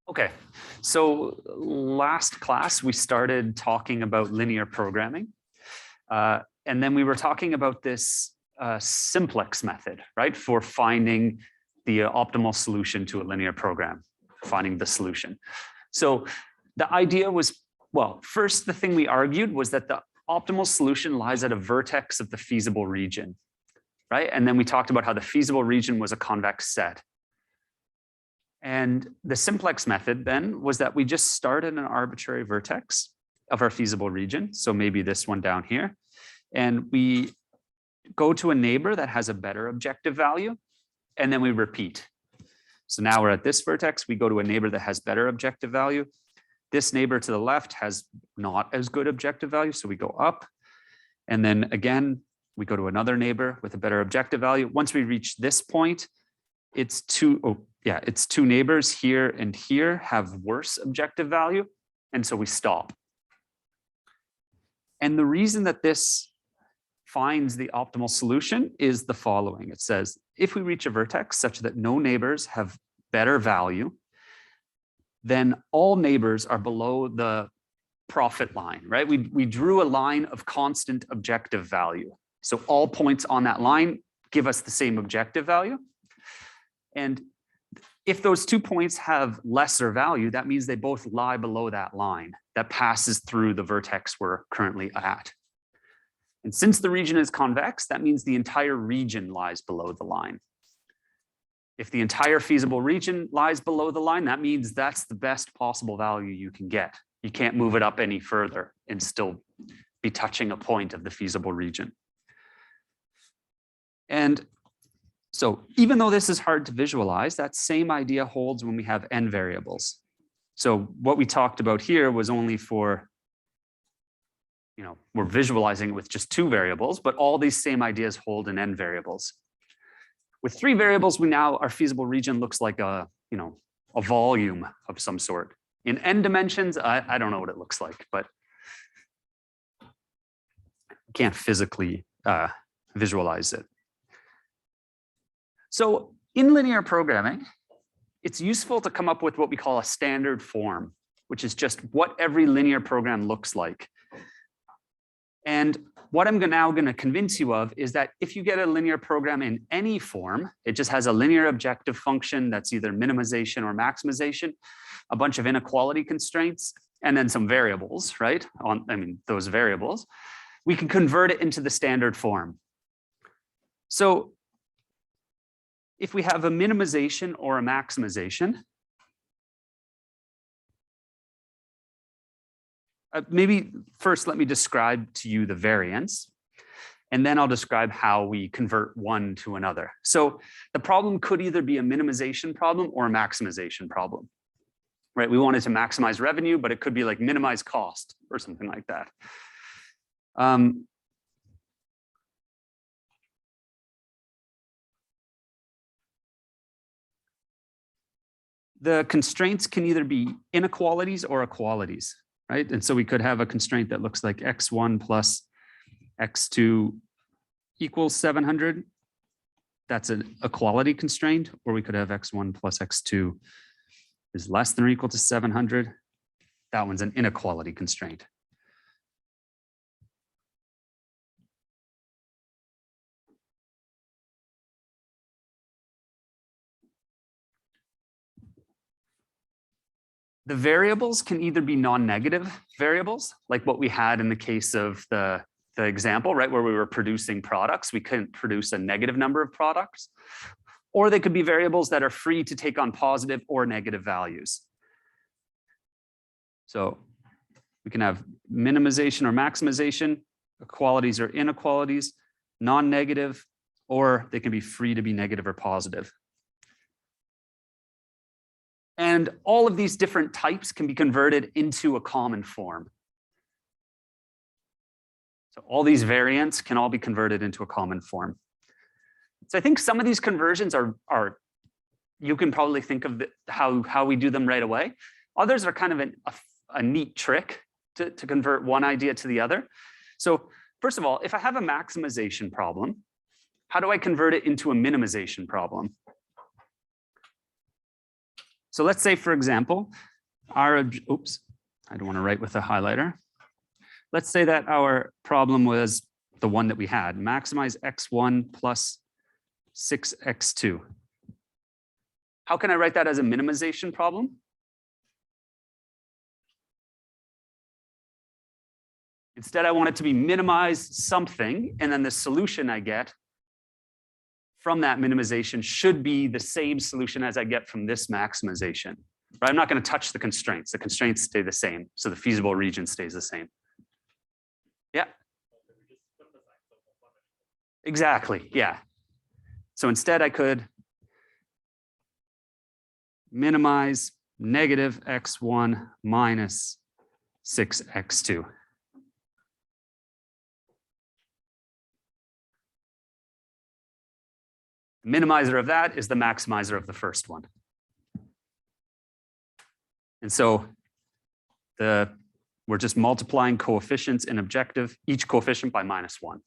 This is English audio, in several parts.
Okay, so last class we started talking about linear programming, and then we were talking about this simplex method, right, for finding the optimal solution to a linear program, finding the solution. So the idea was, well, first the thing we argued was that the optimal solution lies at a vertex of the feasible region, right? And then we talked about how the feasible region was a convex set. And the simplex method then was that we just start at an arbitrary vertex of our feasible region. So maybe this one down here. And we go to a neighbor that has a better objective value, and then we repeat. So now we're at this vertex, we go to a neighbor that has better objective value. This neighbor to the left has not as good objective value, so we go up. And then again, we go to another neighbor with a better objective value. Once we reach this point, it's two neighbors here and here have worse objective value, and so we stop. And the reason that this finds the optimal solution is the following. It says, if we reach a vertex such that no neighbors have better value, then all neighbors are below the profit line, right? We drew a line of constant objective value. So all points on that line give us the same objective value. And if those 2 points have lesser value, that means they both lie below that line that passes through the vertex we're currently at. And since the region is convex, that means the entire region lies below the line. If the entire feasible region lies below the line, that means that's the best possible value you can get. You can't move it up any further and still be touching a point of the feasible region. And so even though this is hard to visualize, that same idea holds when we have n variables. So what we talked about here was only for, we're visualizing it with just 2 variables, but all these same ideas hold in n variables. With 3 variables, our feasible region looks like a volume of some sort. In n dimensions, I don't know what it looks like, but I can't physically visualize it. So in linear programming, it's useful to come up with what we call a standard form, which is just what every linear program looks like. And what I'm now going to convince you of is that if you get a linear program in any form, it just has a linear objective function that's either minimization or maximization, a bunch of inequality constraints, and then some variables, right? Those variables, we can convert it into the standard form. So if we have a minimization or a maximization, maybe first let me describe to you the variance, and then I'll describe how we convert one to another. So the problem could either be a minimization problem or a maximization problem, right? We wanted to maximize revenue, but it could be like minimize cost or something like that. The constraints can either be inequalities or equalities, right? And so we could have a constraint that looks like x1 plus x2 equals 700. That's an equality constraint. Or we could have x1 plus x2 is less than or equal to 700. That one's an inequality constraint. The variables can either be non-negative variables, like what we had in the case of the example, right, where we were producing products. We couldn't produce a negative number of products. Or they could be variables that are free to take on positive or negative values. So we can have minimization or maximization, equalities or inequalities, non-negative, or they can be free to be negative or positive. And all of these different types can be converted into a common form. So all these variants can all be converted into a common form. So I think some of these conversions are you can probably think of how we do them right away. Others are kind of a neat trick to convert one idea to the other. So first of all, if I have a maximization problem, how do I convert it into a minimization problem? So let's say, for example, oops, I don't want to write with a highlighter. Let's say that our problem was the one that we had, maximize x1 plus 6x2. How can I write that as a minimization problem? Instead, I want it to be minimize something, and then the solution I get from that minimization should be the same solution as I get from this maximization. Right? I'm not going to touch the constraints. The constraints stay the same, so the feasible region stays the same. Yeah. Exactly, yeah. So instead, I could minimize negative x1 minus 6x2. Minimizer of that is the maximizer of the first one. And so we're just multiplying coefficients in objective, each coefficient by -1.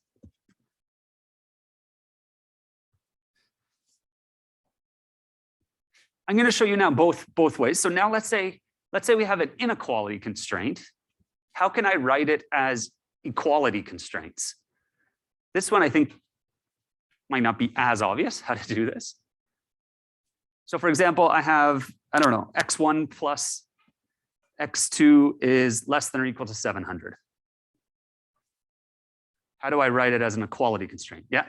I'm going to show you now both ways. So now let's say we have an inequality constraint. How can I write it as equality constraints? This one I think might not be as obvious how to do this. So for example, I have, I don't know, x1 plus x2 is less than or equal to 700. How do I write it as an equality constraint? Yeah.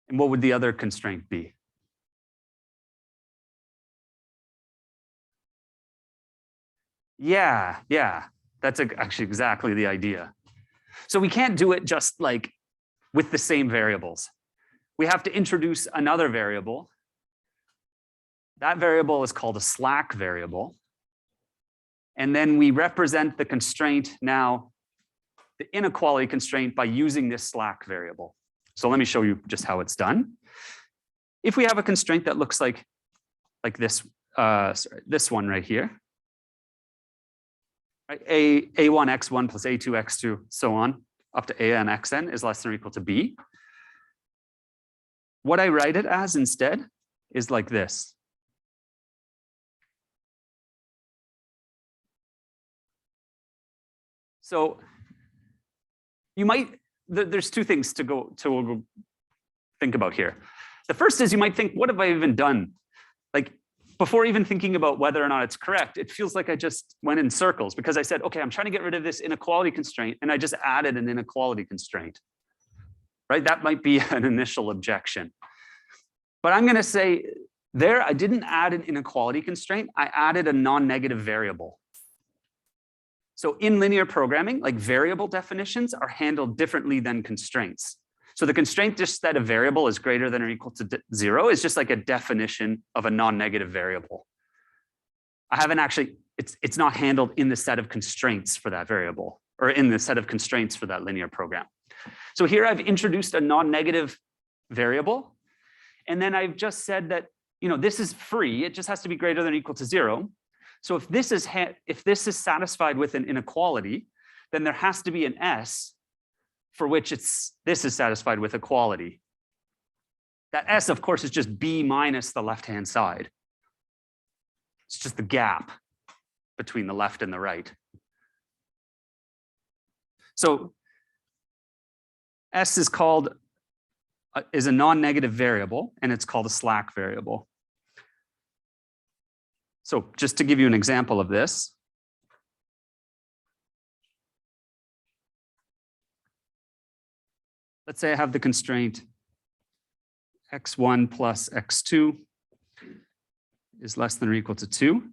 And what would the other constraint be? Yeah, that's actually exactly the idea. So we can't do it just like with the same variables. We have to introduce another variable. That variable is called a slack variable. And then we represent the constraint now, the inequality constraint, by using this slack variable. So let me show you just how it's done. If we have a constraint that looks like this, this one right here, right? A1 x1 plus A2 x2, so on, up to a n xn is less than or equal to b. What I write it as instead is like this. So you might, there's two things to think about here. The first is you might think, what have I even done? Like, before even thinking about whether or not it's correct, it feels like I just went in circles because I said, okay, I'm trying to get rid of this inequality constraint, and I just added an inequality constraint, right? That might be an initial objection. But I'm going to say there, I didn't add an inequality constraint. I added a non-negative variable. So in linear programming, like variable definitions are handled differently than constraints. So the constraint just that a variable is greater than or equal to 0 is just like a definition of a non-negative variable. I haven't actually, it's not handled in the set of constraints for that variable or in the set of constraints for that linear program. So here I've introduced a non-negative variable. And then I've just said that, this is free. It just has to be greater than or equal to 0. So if this is satisfied with an inequality, then there has to be an S for which this is satisfied with equality. That S, of course, is just B minus the left-hand side. It's just the gap between the left and the right. So S is a non-negative variable, and it's called a slack variable. So just to give you an example of this, let's say I have the constraint x1 plus x2 is less than or equal to 2.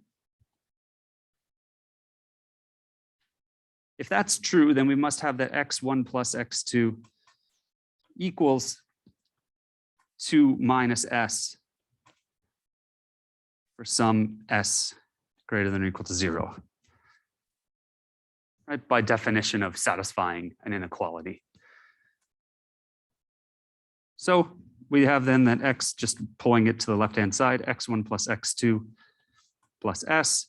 If that's true, then we must have that x1 plus x2 equals 2 minus s for some s greater than or equal to 0. Right? By definition of satisfying an inequality. So we have then that x, just pulling it to the left-hand side, x1 plus x2 plus s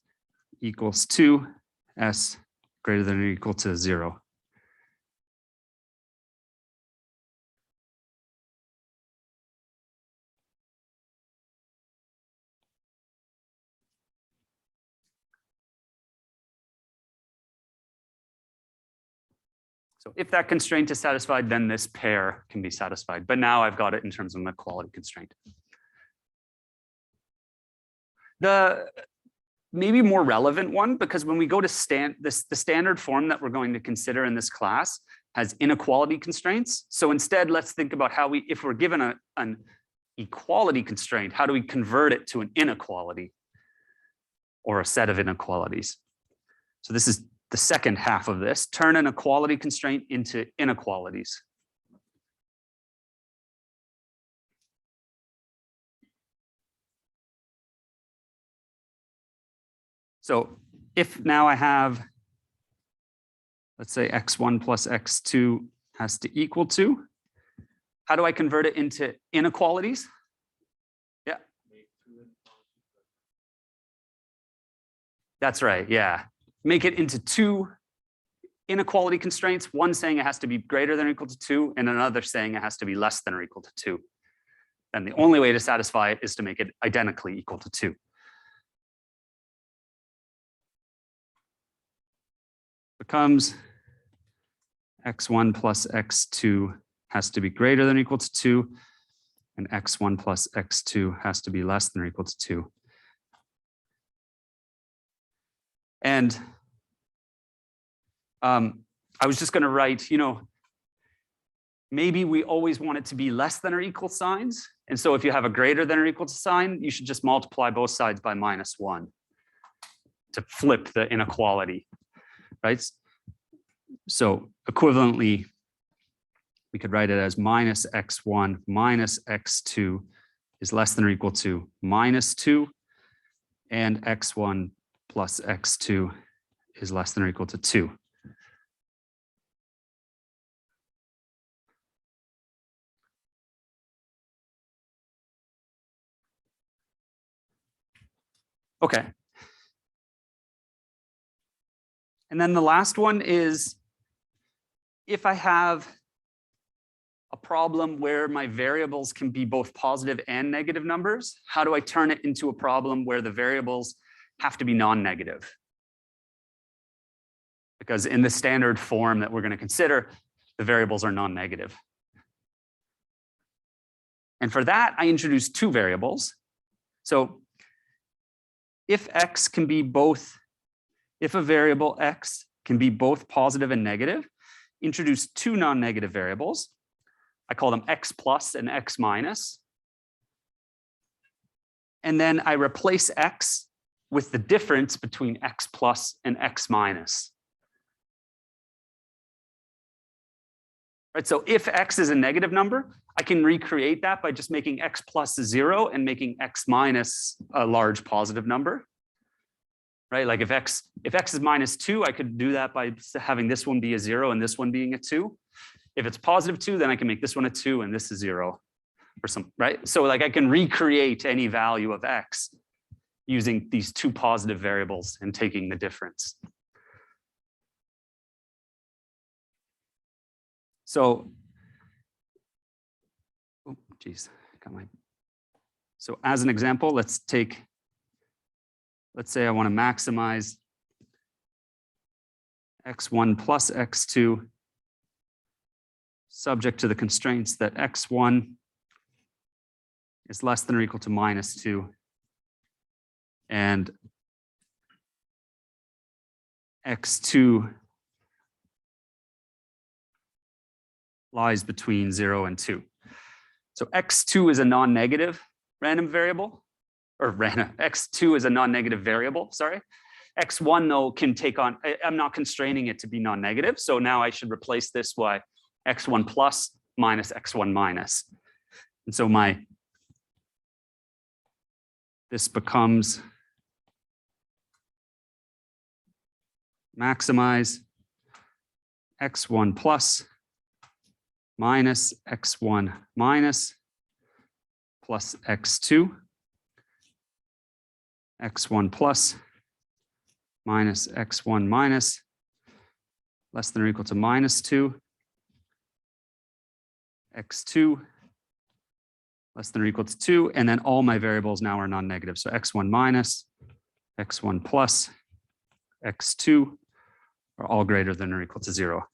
equals 2 s greater than or equal to 0. So if that constraint is satisfied, then this pair can be satisfied. But now I've got it in terms of an equality constraint. The maybe more relevant one, because when we go to the standard form that we're going to consider in this class has inequality constraints. So instead, let's think about how if we're given an equality constraint, how do we convert it to an inequality or a set of inequalities? So this is the second half of this, turn an equality constraint into inequalities. So if now I have, let's say x1 plus x2 has to equal 2, how do I convert it into inequalities? Yeah. That's right, yeah. Make it into two inequality constraints, one saying it has to be greater than or equal to 2, and another saying it has to be less than or equal to 2. And the only way to satisfy it is to make it identically equal to 2. Becomes x1 plus x2 has to be greater than or equal to 2, and x1 plus x2 has to be less than or equal to 2. And I was just going to write, maybe we always want it to be less than or equal signs. And so if you have a greater than or equal to sign, you should just multiply both sides by -1 to flip the inequality, right? So equivalently, we could write it as minus x1 minus x2 is less than or equal to -2, and x1 plus x2 is less than or equal to 2. Okay. And then the last one is, if I have a problem where my variables can be both positive and negative numbers, how do I turn it into a problem where the variables have to be non-negative? Because in the standard form that we're going to consider, the variables are non-negative. And for that, I introduced two variables. So if x can be both, if a variable x can be both positive and negative, introduce two non-negative variables. I call them x plus and x minus. And then I replace x with the difference between x plus and x minus. Right, so if x is a negative number, I can recreate that by just making x plus 0 and making x minus a large positive number. Right, like if x is -2, I could do that by having this one be a 0 and this one being a 2. If it's +2, then I can make this one a 2 and this is 0 or some, right? So like I can recreate any value of x using these two positive variables and taking the difference. So, oh, geez, so as an example, let's say I want to maximize x1 plus x2 subject to the constraints that x1 is less than or equal to -2 and x2 lies between 0 and 2. So x2 is a non-negative random variable, or x2 is a non-negative variable, sorry. x1 though can take on, I'm not constraining it to be non-negative, so now I should replace this by x1 plus minus x1 minus. And so this becomes maximize x1 plus minus x1 minus plus x2, x1 plus minus x1 minus less than or equal to -2, x2 less than or equal to 2, and then all my variables now are non-negative. So x1 minus, x1 plus, x2 are all greater than or equal to 0.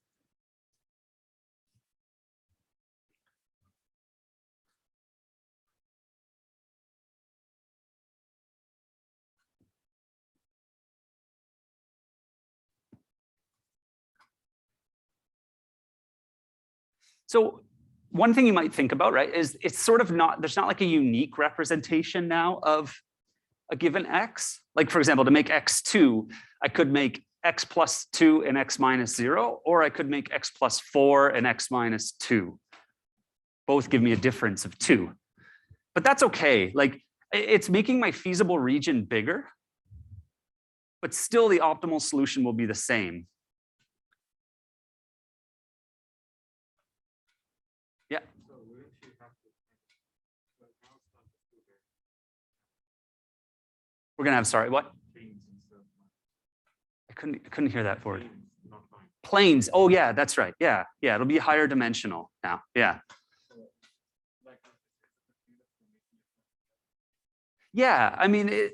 So one thing you might think about, right, is it's sort of not, there's not like a unique representation now of a given x. Like, for example, to make x2, I could make x plus 2 and x minus 0, or I could make x plus 4 and x minus 2. Both give me a difference of 2. But that's okay. Like, it's making my feasible region bigger, but still the optimal solution will be the same. Yeah. We're gonna have, sorry, what? I couldn't hear that word. Planes. Oh yeah, that's right. Yeah, yeah. It'll be higher dimensional now. Yeah. Yeah. I mean, it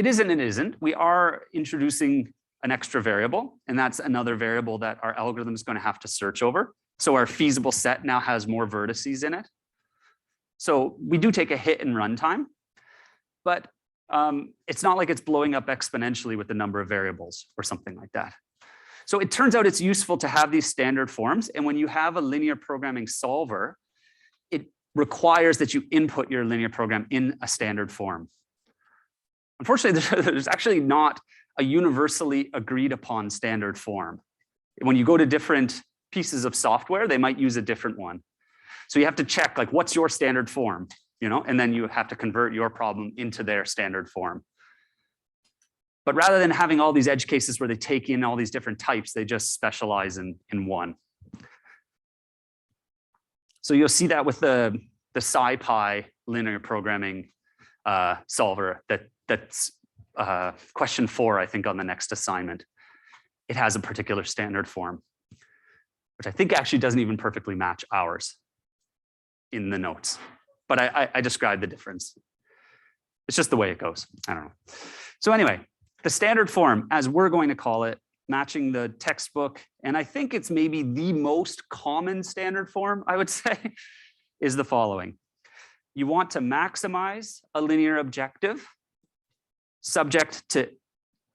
isn't. It isn't. We are introducing an extra variable, and that's another variable that our algorithm is going to have to search over. So our feasible set now has more vertices in it. So we do take a hit in runtime, but it's not like it's blowing up exponentially with the number of variables or something like that. So it turns out it's useful to have these standard forms. And when you have a linear programming solver, it requires that you input your linear program in a standard form. Unfortunately, there's actually not a universally agreed upon standard form. When you go to different pieces of software, they might use a different one. So you have to check, like, what's your standard form, you know, and then you have to convert your problem into their standard form. But rather than having all these edge cases where they take in all these different types, they just specialize in one. So you'll see that with the SciPy linear programming solver that's question 4, I think, on the next assignment. It has a particular standard form, which I think actually doesn't even perfectly match ours in the notes. But I described the difference. It's just the way it goes. I don't know. So anyway, the standard form, as we're going to call it, matching the textbook, and I think it's maybe the most common standard form, I would say, is the following. You want to maximize a linear objective subject to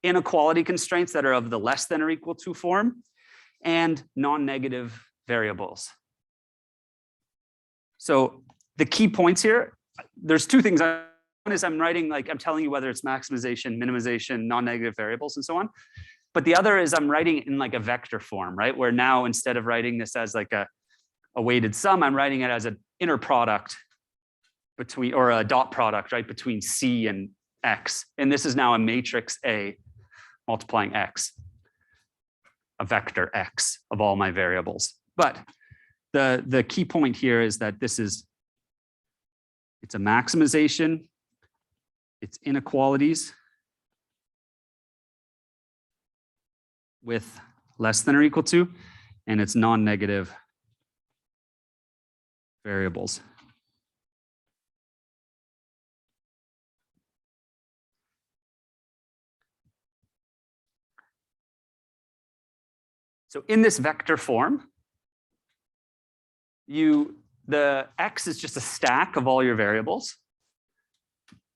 inequality constraints that are of the less than or equal to form and non-negative variables. So the key points here, there's 2 things. One is I'm writing, like, I'm telling you whether it's maximization, minimization, non-negative variables, and so on. But the other is I'm writing it in like a vector form, right? Where now, instead of writing this as like a weighted sum, I'm writing it as an inner product between, or a dot product, right, between C and X. And this is now a matrix A multiplying X, a vector X of all my variables. But the key point here is that it's a maximization, it's inequalities with less than or equal to, and it's non-negative variables. So in this vector form, the X is just a stack of all your variables.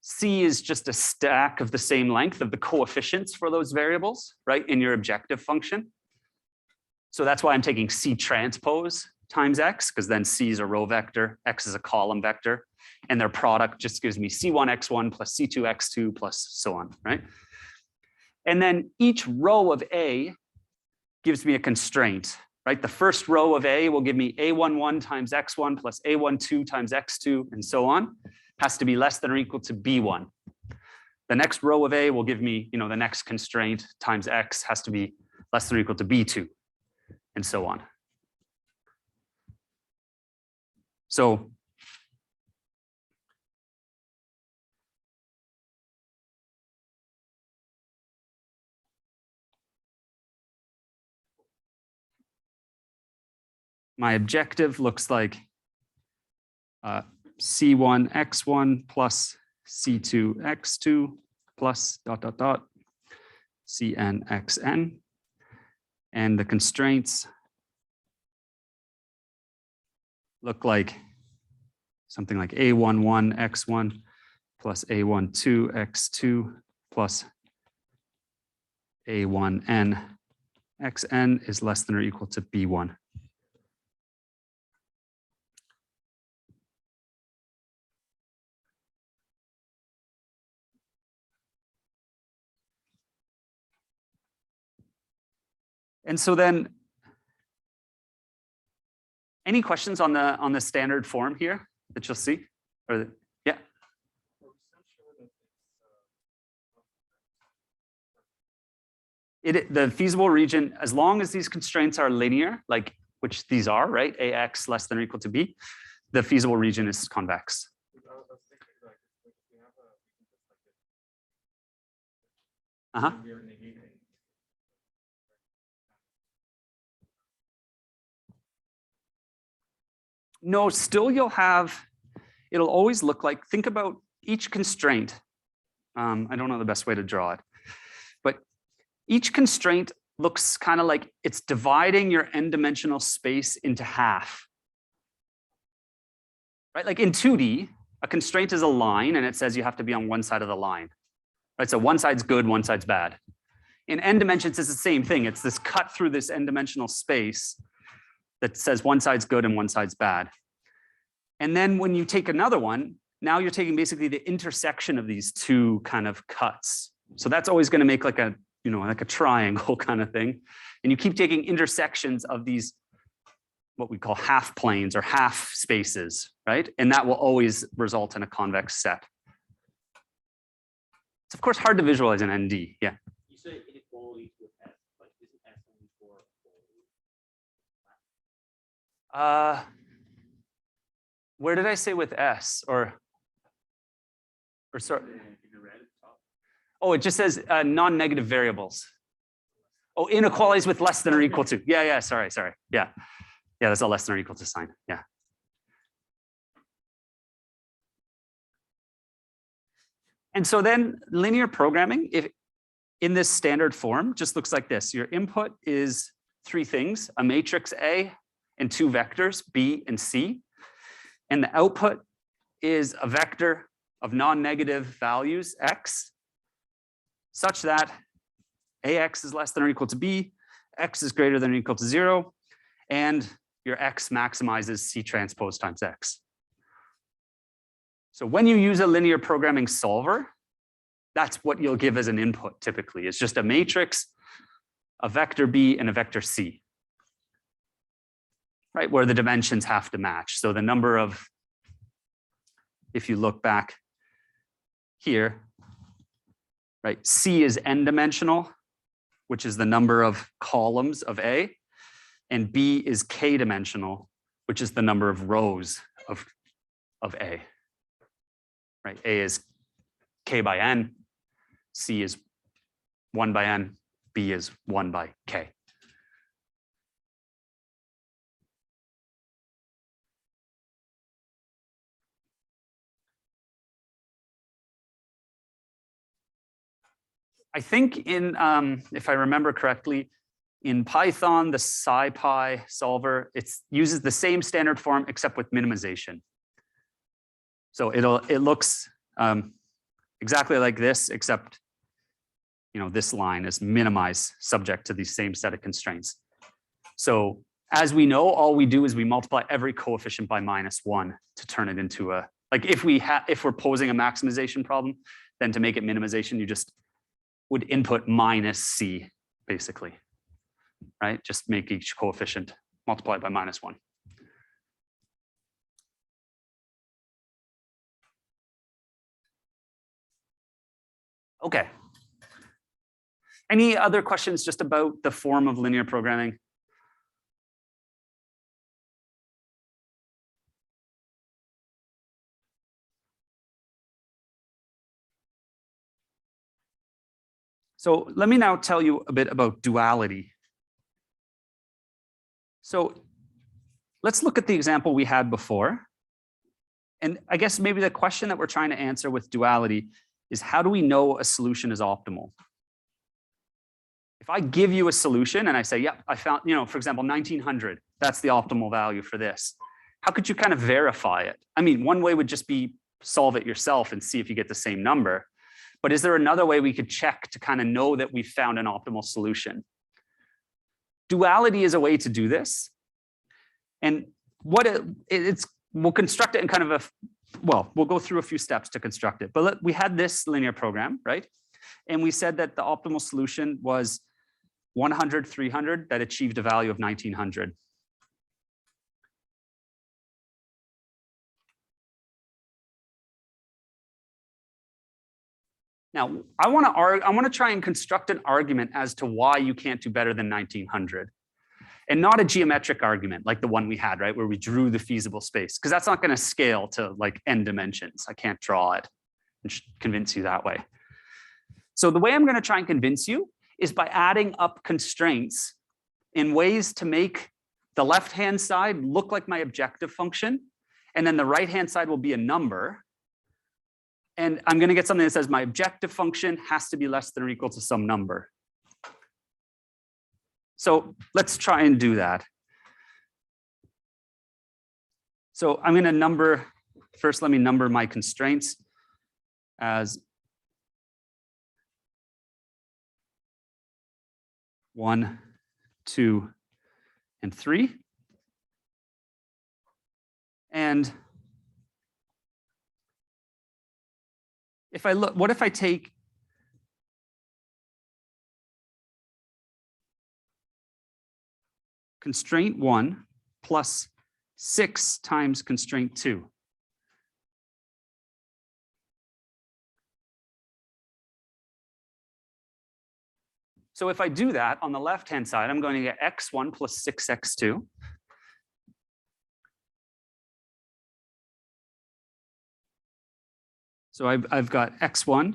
C is just a stack of the same length of the coefficients for those variables, right, in your objective function. So that's why I'm taking C transpose times X, because then C is a row vector, X is a column vector, and their product just gives me C1x1 plus C2x2 plus so on, right? And then each row of A gives me a constraint, right? The first row of A will give me A11 times X1 plus A12 times X2 and so on. Has to be less than or equal to B1. The next row of A will give me, the next constraint times X has to be less than or equal to B2 and so on. So my objective looks like C1 x1 plus C2 x2 plus ... Cn xn. And the constraints look like something like A11 x1 plus A12 x2 plus A1n xn is less than or equal to B1. And so then, any questions on the standard form here that you'll see? Or yeah. The feasible region, as long as these constraints are linear, like which these are, right? AX less than or equal to B, the feasible region is convex. Uh-huh. No, still you'll have, it'll always look like, think about each constraint. I don't know the best way to draw it, but each constraint looks kind of like it's dividing your n-dimensional space into half. Right? Like in 2D, a constraint is a line and it says you have to be on one side of the line. Right? So one side's good, one side's bad. In n dimensions, it's the same thing. It's this cut through this n-dimensional space that says one side's good and one side's bad. And then when you take another one, now you're taking basically the intersection of these two kind of cuts. So that's always going to make like a, you know, like a triangle kind of thing. And you keep taking intersections of these, what we call half planes or half spaces, right? And that will always result in a convex set. It's of course hard to visualize in ND, yeah. You say inequalities with S, like isn't S only for equality? Where did I say with S or sorry? Oh, it just says non-negative variables. Oh, inequalities with less than or equal to. Yeah, sorry. Yeah, that's a less than or equal to sign. Yeah. And so then linear programming, if in this standard form, just looks like this. Your input is three things, a matrix A and two vectors, B and C. And the output is a vector of non-negative values, X, such that AX is less than or equal to B, X is greater than or equal to 0, and your X maximizes C transpose times X. So when you use a linear programming solver, that's what you'll give as an input typically. It's just a matrix, a vector B, and a vector C, right? Where the dimensions have to match. So the number of, if you look back here, right? C is n-dimensional, which is the number of columns of A, and B is k-dimensional, which is the number of rows of A. Right? A is k by n, C is 1 by n, B is 1 by k. I think in, if I remember correctly, in Python, the SciPy solver, it uses the same standard form except with minimization. So it looks exactly like this, except this line is minimized subject to the same set of constraints. So as we know, all we do is we multiply every coefficient by -1 to turn it into a, like if we're posing a maximization problem, then to make it minimization, you just would input -c basically, right? Just make each coefficient multiplied by -1. Okay. Any other questions just about the form of linear programming? So let me now tell you a bit about duality. So let's look at the example we had before. And I guess maybe the question that we're trying to answer with duality is, how do we know a solution is optimal? If I give you a solution and I say, yeah, I found, for example, 1900, that's the optimal value for this. How could you kind of verify it? I mean, one way would just be solve it yourself and see if you get the same number. But is there another way we could check to kind of know that we found an optimal solution? Duality is a way to do this. And what we'll construct it in kind of a, well, we'll go through a few steps to construct it. But we had this linear program, right? And we said that the optimal solution was 100, 300 that achieved a value of 1900. Now, I want to try and construct an argument as to why you can't do better than 1900. And not a geometric argument like the one we had, right, where we drew the feasible space, because that's not going to scale to like n dimensions. I can't draw it and convince you that way. So the way I'm going to try and convince you is by adding up constraints in ways to make the left-hand side look like my objective function, and then the right-hand side will be a number. And I'm going to get something that says my objective function has to be less than or equal to some number. So let's try and do that. So I'm going to number, first let me number my constraints as 1, 2, and 3. And if I look, what if I take constraint 1 plus 6 times constraint 2? So if I do that on the left-hand side, I'm going to get x1 plus 6x2. So I've got x1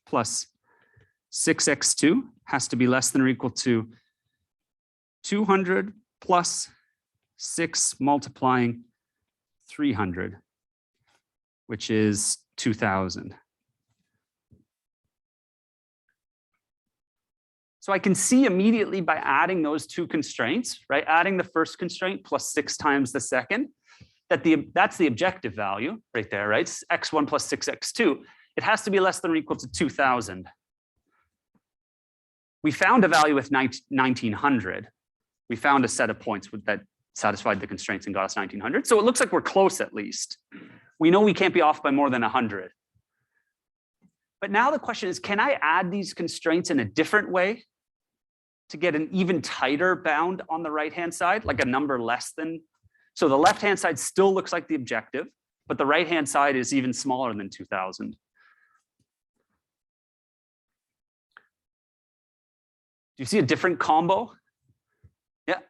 plus 6x2 has to be less than or equal to 200 plus 6 multiplying 300, which is 2000. So I can see immediately by adding those two constraints, right? Adding the first constraint plus 6 times the second, that that's the objective value right there, right? It's x1 plus 6x2. It has to be less than or equal to 2000. We found a value with 1900. We found a set of points that satisfied the constraints and got us 1900. So it looks like we're close at least. We know we can't be off by more than 100. But now the question is, can I add these constraints in a different way to get an even tighter bound on the right-hand side, like a number less than? So the left-hand side still looks like the objective, but the right-hand side is even smaller than 2000. Do you see a different combo? Yeah.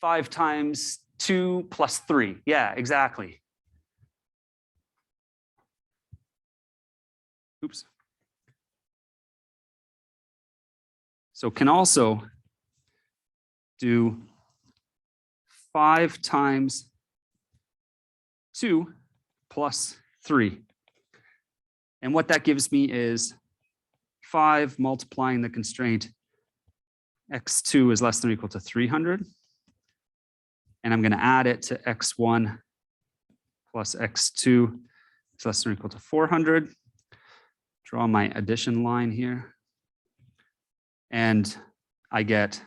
5 times 2 plus 3. Yeah, exactly. Oops. So can also do 5 times 2 plus 3. And what that gives me is 5 multiplying the constraint x2 is less than or equal to 300. And I'm going to add it to x1 plus x2 is less than or equal to 400. Draw my addition line here. And I get,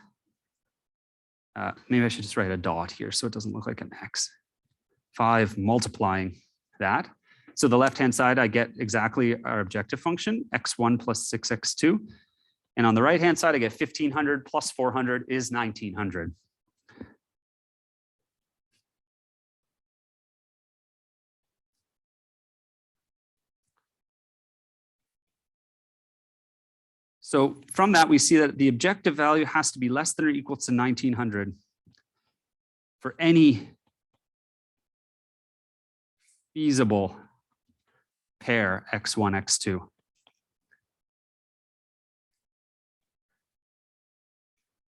maybe I should just write a dot here so it doesn't look like an X. 5 multiplying that. So the left-hand side, I get exactly our objective function, x1 plus 6x2. And on the right-hand side, I get 1500 plus 400 is 1900. So from that, we see that the objective value has to be less than or equal to 1900 for any feasible pair x1, x2.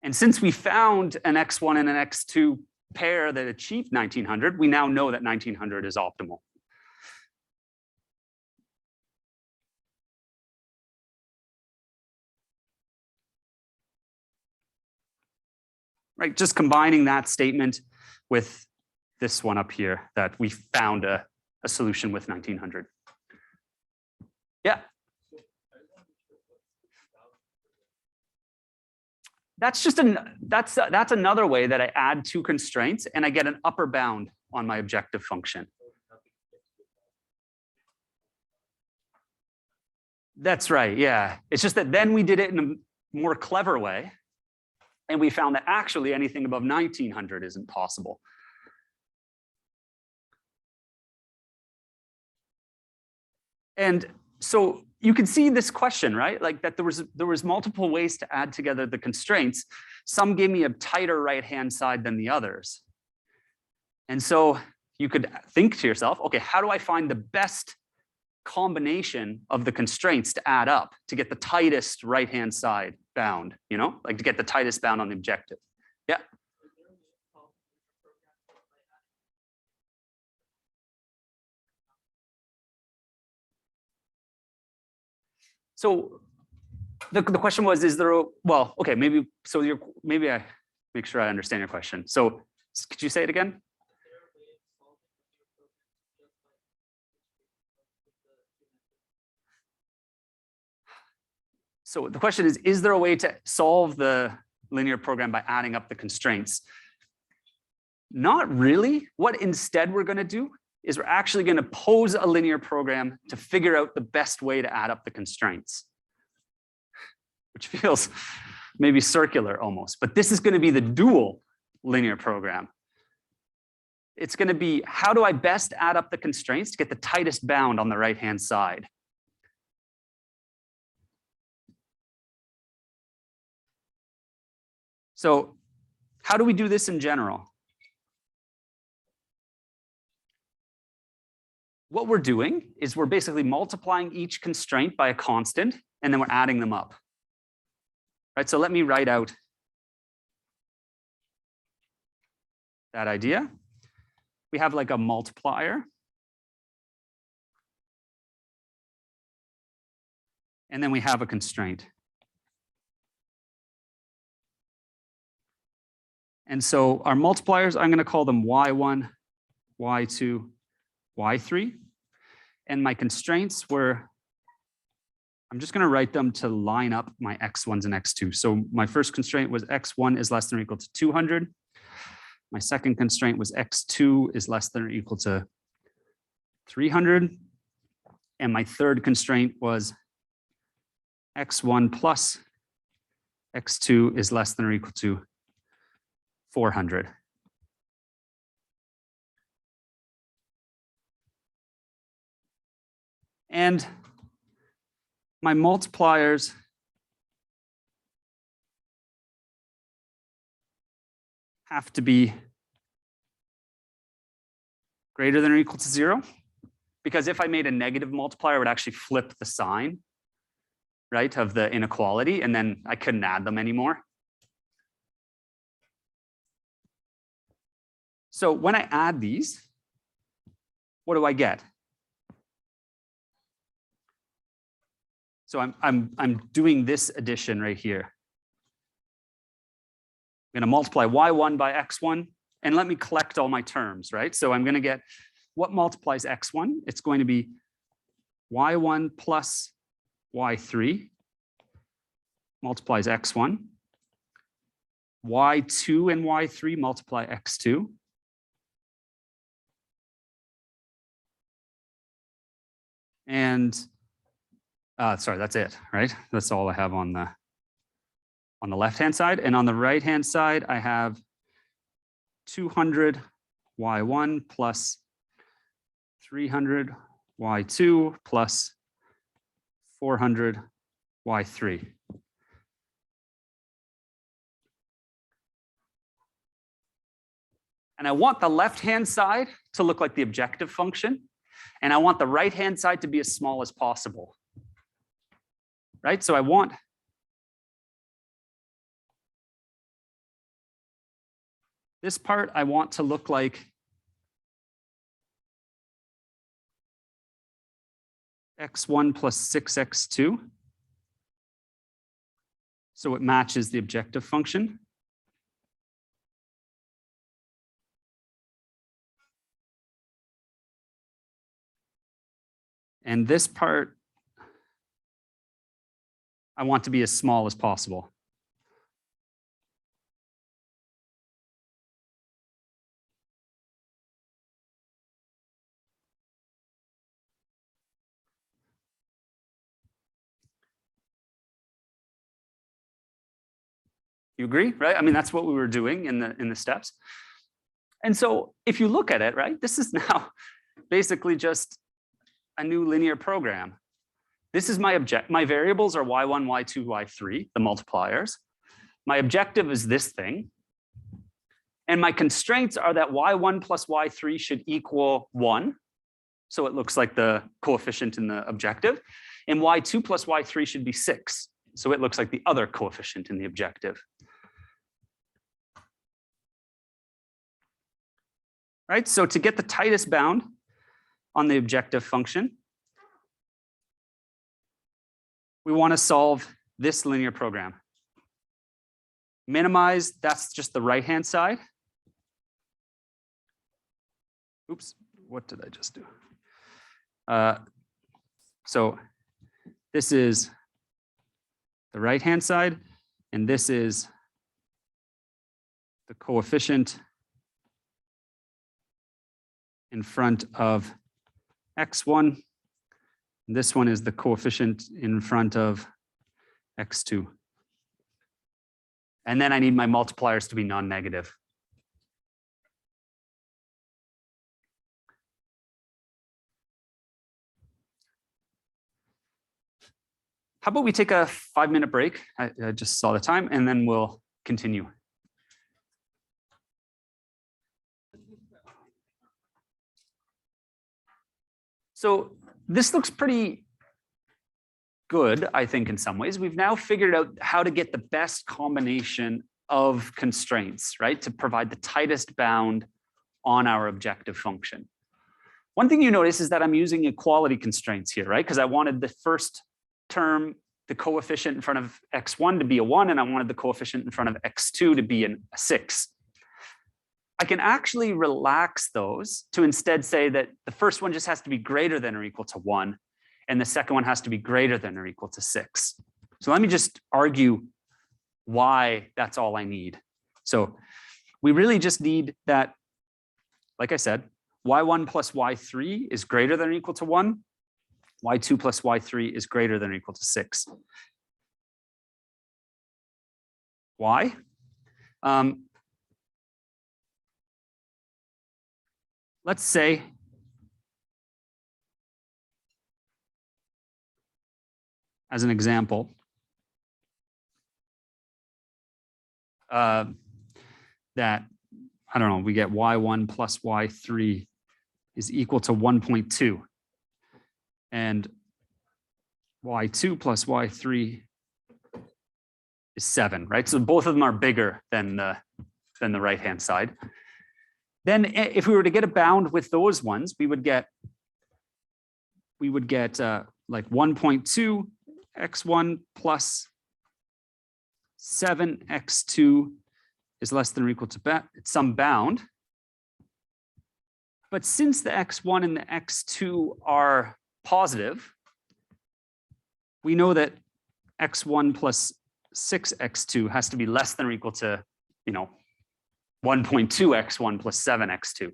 And since we found an x1 and an x2 pair that achieved 1900, we now know that 1900 is optimal. Right, just combining that statement with this one up here, that we found a solution with 1900. Yeah. That's just that's another way that I add 2 constraints and I get an upper bound on my objective function. That's right, yeah. It's just that then we did it in a more clever way, and we found that actually anything above 1900 isn't possible. And so you can see this question, right? Like that there was multiple ways to add together the constraints. Some gave me a tighter right-hand side than the others. And so you could think to yourself, okay, how do I find the best combination of the constraints to add up to get the tightest right-hand side bound, you know, like to get the tightest bound on the objective? Yeah. So the question was, is there a, well, okay, maybe, so maybe I make sure I understand your question. So could you say it again? So the question is there a way to solve the linear program by adding up the constraints? Not really. What instead we're going to do is we're actually going to pose a linear program to figure out the best way to add up the constraints, which feels maybe circular almost, but this is going to be the dual linear program. It's going to be, how do I best add up the constraints to get the tightest bound on the right-hand side? So how do we do this in general? What we're doing is we're basically multiplying each constraint by a constant, and then we're adding them up. Right, so let me write out that idea. We have like a multiplier. And then we have a constraint. And so our multipliers, I'm going to call them y1, y2, y3. And my constraints were, I'm just going to write them to line up my x1s and x2. So my first constraint was x1 is less than or equal to 200. My second constraint was x2 is less than or equal to 300. And my third constraint was x1 plus x2 is less than or equal to 400. And my multipliers have to be greater than or equal to 0, because if I made a negative multiplier, it would actually flip the sign, right, of the inequality, and then I couldn't add them anymore. So when I add these, what do I get? So I'm doing this addition right here. I'm going to multiply y1 by x1, and let me collect all my terms, right? So I'm going to get what multiplies x1. It's going to be y1 plus y3 multiplies x1. y2 and y3 multiply x2. And sorry, that's it, right? That's all I have on the left-hand side. And on the right-hand side, I have 200 y1 plus 300 y2 plus 400 y3. And I want the left-hand side to look like the objective function. And I want the right-hand side to be as small as possible. Right? So I want this part, I want to look like x1 plus 6x2. So it matches the objective function. And this part, I want to be as small as possible. You agree, right? I mean, that's what we were doing in the steps. And so if you look at it, right, this is now basically just a new linear program. This is my variables are y1, y2, y3, the multipliers. My objective is this thing. And my constraints are that y1 plus y3 should equal 1. So it looks like the coefficient in the objective. And y2 plus y3 should be 6. So it looks like the other coefficient in the objective. Right, so to get the tightest bound on the objective function, we want to solve this linear program. Minimize, that's just the right-hand side. Oops, what did I just do? So this is the right-hand side, and this is the coefficient in front of x1. This one is the coefficient in front of x2. And then I need my multipliers to be non-negative. How about we take a 5-minute break? I just saw the time, and then we'll continue. So this looks pretty good, I think, in some ways. We've now figured out how to get the best combination of constraints, right, to provide the tightest bound on our objective function. One thing you notice is that I'm using equality constraints here, right, because I wanted the first term, the coefficient in front of x1 to be a 1, and I wanted the coefficient in front of x2 to be a 6. I can actually relax those to instead say that the first one just has to be greater than or equal to 1, and the second one has to be greater than or equal to 6. So let me just argue why that's all I need. So we really just need that, like I said, y1 plus y3 is greater than or equal to 1. y2 plus y3 is greater than or equal to 6. Why? Let's say as an example, that, I don't know, we get y1 plus y3 is equal to 1.2. And y2 plus y3 is 7, right? So both of them are bigger than the right-hand side. Then if we were to get a bound with those ones, we would get like 1.2 x1 plus 7 x2 is less than or equal to some bound. But since the x1 and the x2 are positive, we know that x1 plus 6x2 has to be less than or equal to, 1.2x1 plus 7x2.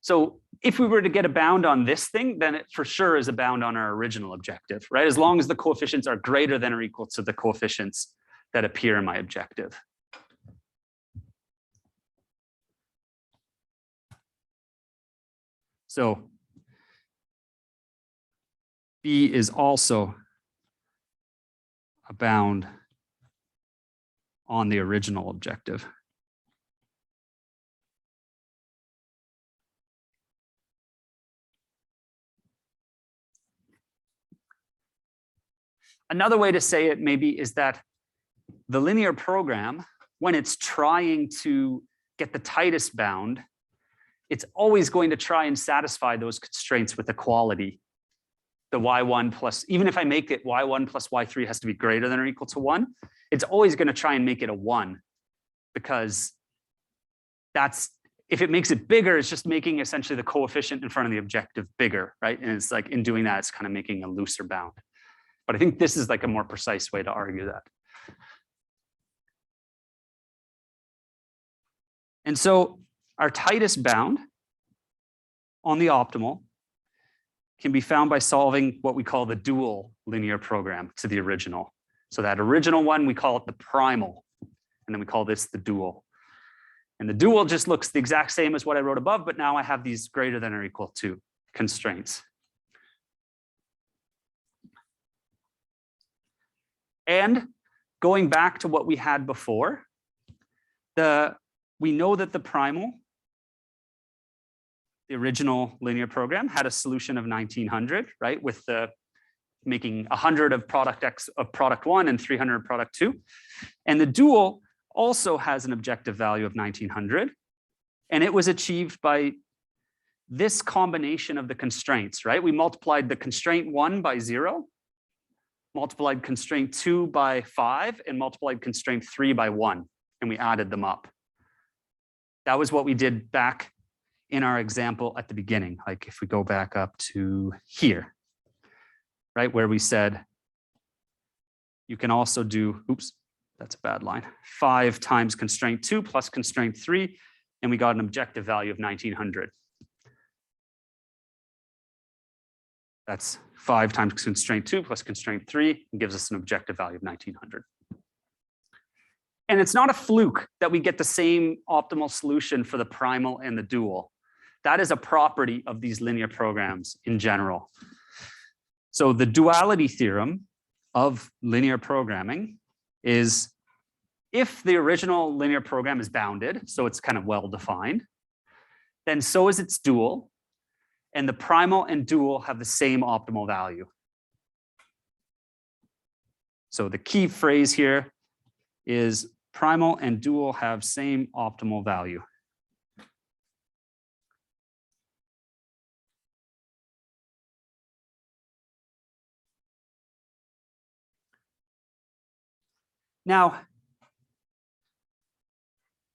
So if we were to get a bound on this thing, then it for sure is a bound on our original objective, right? As long as the coefficients are greater than or equal to the coefficients that appear in my objective. So B is also a bound on the original objective. Another way to say it maybe is that the linear program, when it's trying to get the tightest bound, it's always going to try and satisfy those constraints with equality. The y1 plus, even if I make it y1 plus y3 has to be greater than or equal to 1, it's always going to try and make it a 1, because that's, if it makes it bigger, it's just making essentially the coefficient in front of the objective bigger, right? And it's like in doing that, it's kind of making a looser bound. But I think this is like a more precise way to argue that. And so our tightest bound on the optimal can be found by solving what we call the dual linear program to the original. So that original one, we call it the primal, and then we call this the dual. And the dual just looks the exact same as what I wrote above, but now I have these greater than or equal to constraints. And going back to what we had before, we know that the primal, the original linear program, had a solution of 1900, right? With the making 100 of product X of product 1 and 300 of product 2. And the dual also has an objective value of 1900. And it was achieved by this combination of the constraints, right? We multiplied the constraint 1 by 0, multiplied constraint 2 by 5, and multiplied constraint 3 by 1, and we added them up. That was what we did back in our example at the beginning. Like if we go back up to here, right, where we said you can also do, oops, that's a bad line, 5 times constraint 2 plus constraint 3, and we got an objective value of 1900. That's 5 times constraint 2 plus constraint 3 and gives us an objective value of 1900. And it's not a fluke that we get the same optimal solution for the primal and the dual. That is a property of these linear programs in general. So the duality theorem of linear programming is if the original linear program is bounded, so it's kind of well defined, then so is its dual, and the primal and dual have the same optimal value. So the key phrase here is primal and dual have same optimal value. Now,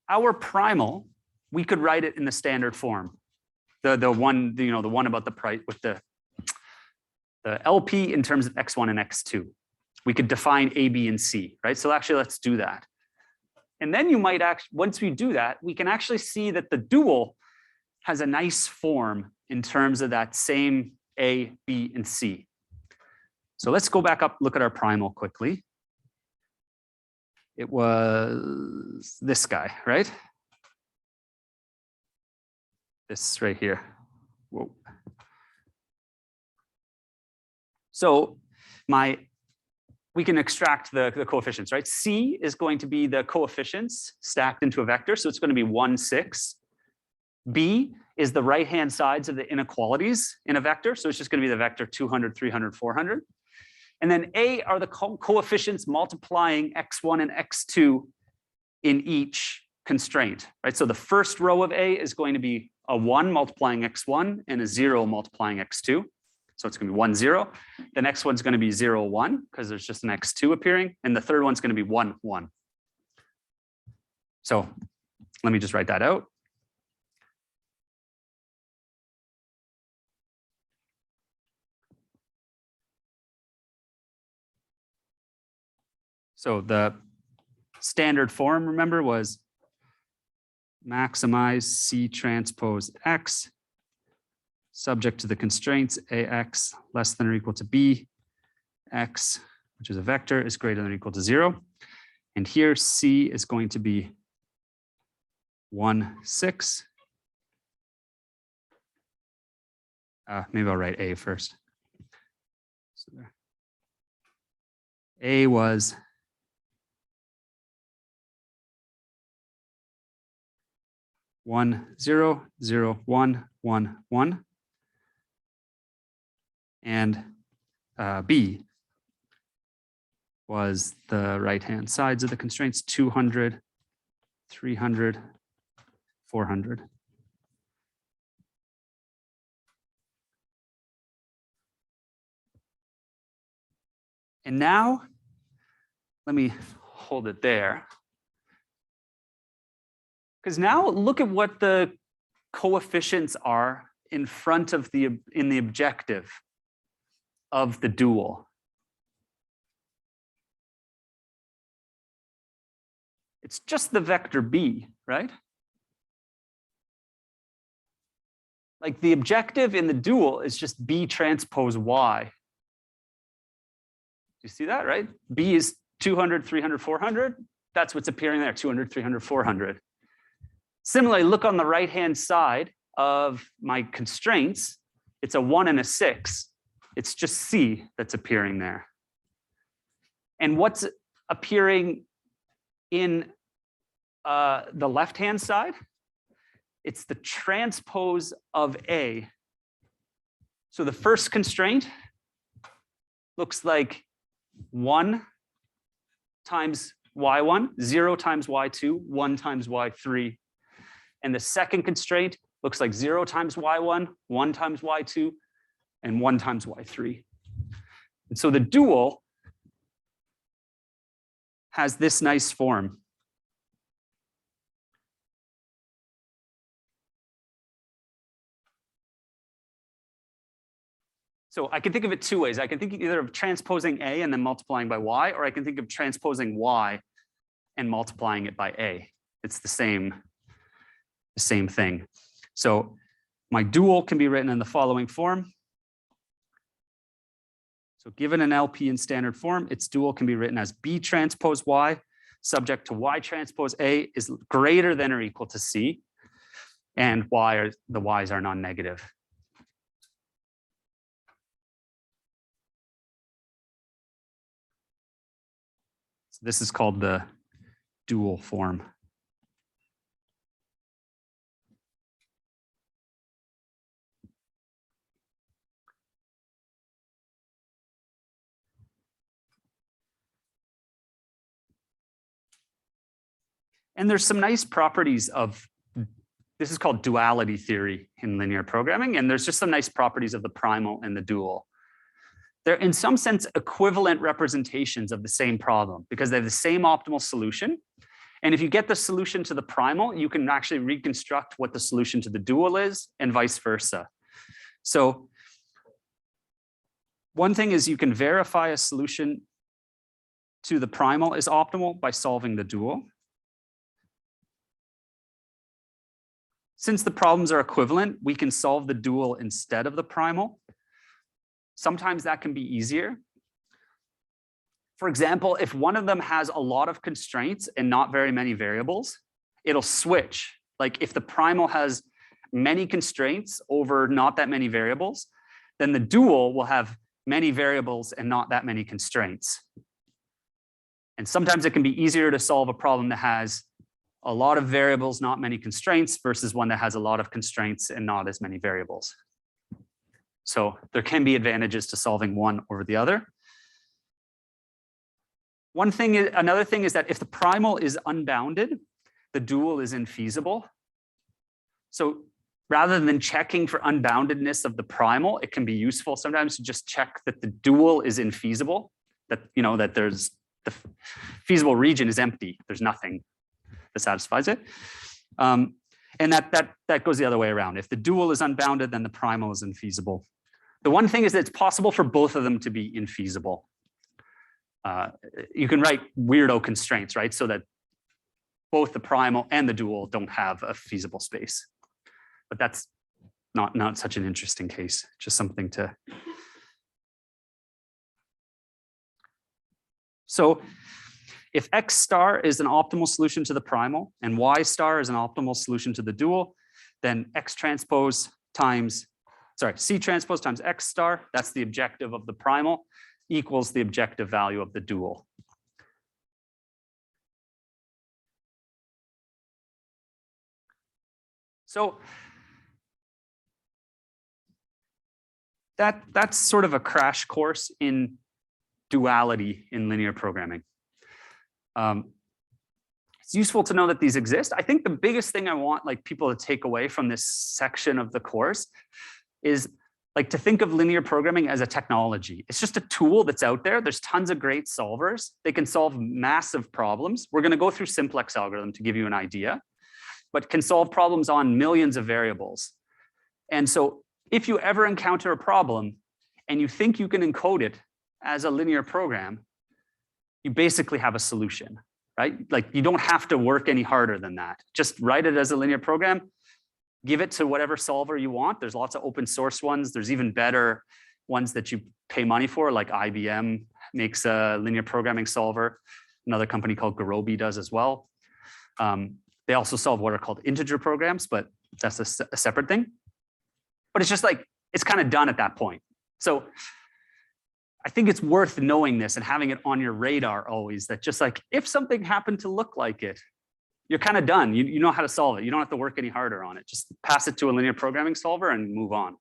our primal, we could write it in the standard form. The one, you know, the one about the price with the LP in terms of X1 and X2. We could define A, B, and C, right? So actually, let's do that. And then you might actually, once we do that, we can actually see that the dual has a nice form in terms of that same A, B, and C. So let's go back up, look at our primal quickly. It was this guy, right? This right here. Whoa. So we can extract the coefficients, right? C is going to be the coefficients stacked into a vector. So it's going to be 1, 6. B is the right-hand sides of the inequalities in a vector. So it's just going to be the vector 200, 300, 400. And then A are the coefficients multiplying X1 and X2 in each constraint, right? So the first row of A is going to be a 1 multiplying X1 and a 0 multiplying X2. So it's going to be 1, 0. The next one's going to be 0, 1, because there's just an X2 appearing. And the third one's going to be 1, 1. So let me just write that out. So the standard form, remember, was maximize C transpose X subject to the constraints AX less than or equal to B, X, which is a vector, is greater than or equal to 0. And here C is going to be 1, 6. Maybe I'll write A first. So there. A was 1, 0, 0, 1, 1, 1. And B was the right-hand sides of the constraints, 200, 300, 400. And now, let me hold it there. Because now look at what the coefficients are in front of in the objective of the dual. It's just the vector B, right? Like the objective in the dual is just B transpose Y. You see that, right? B is 200, 300, 400. That's what's appearing there, 200, 300, 400. Similarly, look on the right-hand side of my constraints. It's a 1 and a 6. It's just C that's appearing there. And what's appearing in the left-hand side? It's the transpose of A. So the first constraint looks like 1 times y1, 0 times y2, 1 times y3. And the second constraint looks like 0 times y1, 1 times y2, and 1 times y3. And so the dual has this nice form. So I can think of it two ways. I can think either of transposing A and then multiplying by Y, or I can think of transposing Y and multiplying it by A. It's the same thing. So my dual can be written in the following form. So given an LP in standard form, its dual can be written as B transpose Y, subject to Y transpose A is greater than or equal to C, and the Y's are non-negative. So this is called the dual form. And there's some nice properties of, this is called duality theory in linear programming, and there's just some nice properties of the primal and the dual. They're in some sense equivalent representations of the same problem because they have the same optimal solution. And if you get the solution to the primal, you can actually reconstruct what the solution to the dual is and vice versa. So one thing is you can verify a solution to the primal is optimal by solving the dual. Since the problems are equivalent, we can solve the dual instead of the primal. Sometimes that can be easier. For example, if one of them has a lot of constraints and not very many variables, it'll switch. Like if the primal has many constraints over not that many variables, then the dual will have many variables and not that many constraints. And sometimes it can be easier to solve a problem that has a lot of variables, not many constraints, versus one that has a lot of constraints and not as many variables. So there can be advantages to solving one over the other. Another thing is that if the primal is unbounded, the dual is infeasible. So rather than checking for unboundedness of the primal, it can be useful sometimes to just check that the dual is infeasible, that that there's the feasible region is empty. There's nothing that satisfies it. And that goes the other way around. If the dual is unbounded, then the primal is infeasible. The one thing is that it's possible for both of them to be infeasible. You can write weirdo constraints, right? So that both the primal and the dual don't have a feasible space. But that's not such an interesting case, just something to. So if X star is an optimal solution to the primal and Y star is an optimal solution to the dual, then C transpose times X star, that's the objective of the primal, equals the objective value of the dual. So that's sort of a crash course in duality in linear programming. It's useful to know that these exist. I think the biggest thing I want people to take away from this section of the course is to think of linear programming as a technology. It's just a tool that's out there. There's tons of great solvers. They can solve massive problems. We're going to go through Simplex Algorithm to give you an idea, but can solve problems on millions of variables. And so if you ever encounter a problem and you think you can encode it as a linear program, you basically have a solution, right? You don't have to work any harder than that. Just write it as a linear program, give it to whatever solver you want. There's lots of open source ones. There's even better ones that you pay money for, like IBM makes a linear programming solver. Another company called Garobi does as well. They also solve what are called integer programs, but that's a separate thing. But it's just like, it's kind of done at that point. So I think it's worth knowing this and having it on your radar always, that just like, if something happened to look like it, you're kind of done. You know how to solve it. You don't have to work any harder on it. Just pass it to a linear programming solver and move on.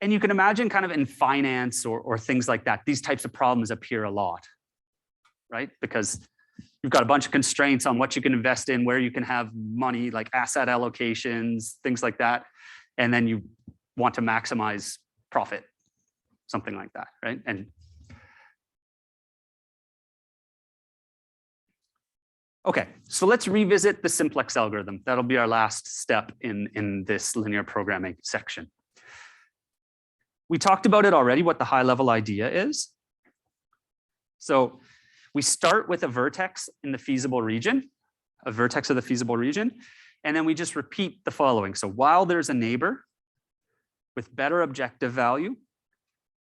And you can imagine kind of in finance or things like that, these types of problems appear a lot, right? Because you've got a bunch of constraints on what you can invest in, where you can have money, like asset allocations, things like that. And then you want to maximize profit, something like that, right? And okay, so let's revisit the simplex algorithm. That'll be our last step in this linear programming section. We talked about it already, what the high level idea is. So we start with a vertex in the feasible region, a vertex of the feasible region, and then we just repeat the following. So while there's a neighbor with better objective value,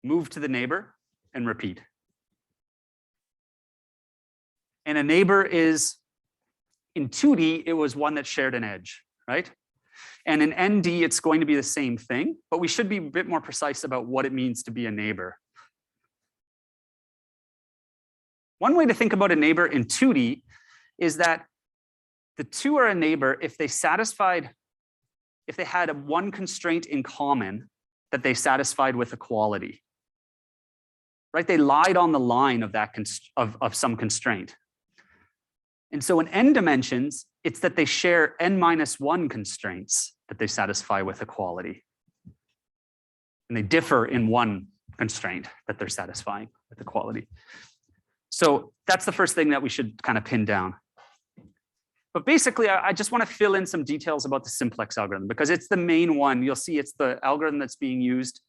move to the neighbor and repeat. And a neighbor is, in 2D, it was one that shared an edge, right? And in ND, it's going to be the same thing, but we should be a bit more precise about what it means to be a neighbor. One way to think about a neighbor in 2D is that the two are a neighbor if they had one constraint in common that they satisfied with equality, right? They lied on the line of that of some constraint. And so in n dimensions, it's that they share n-1 constraints that they satisfy with equality. And they differ in one constraint that they're satisfying with equality. So that's the first thing that we should kind of pin down. But basically, I just want to fill in some details about the simplex algorithm because it's the main one. You'll see it's the algorithm that's being used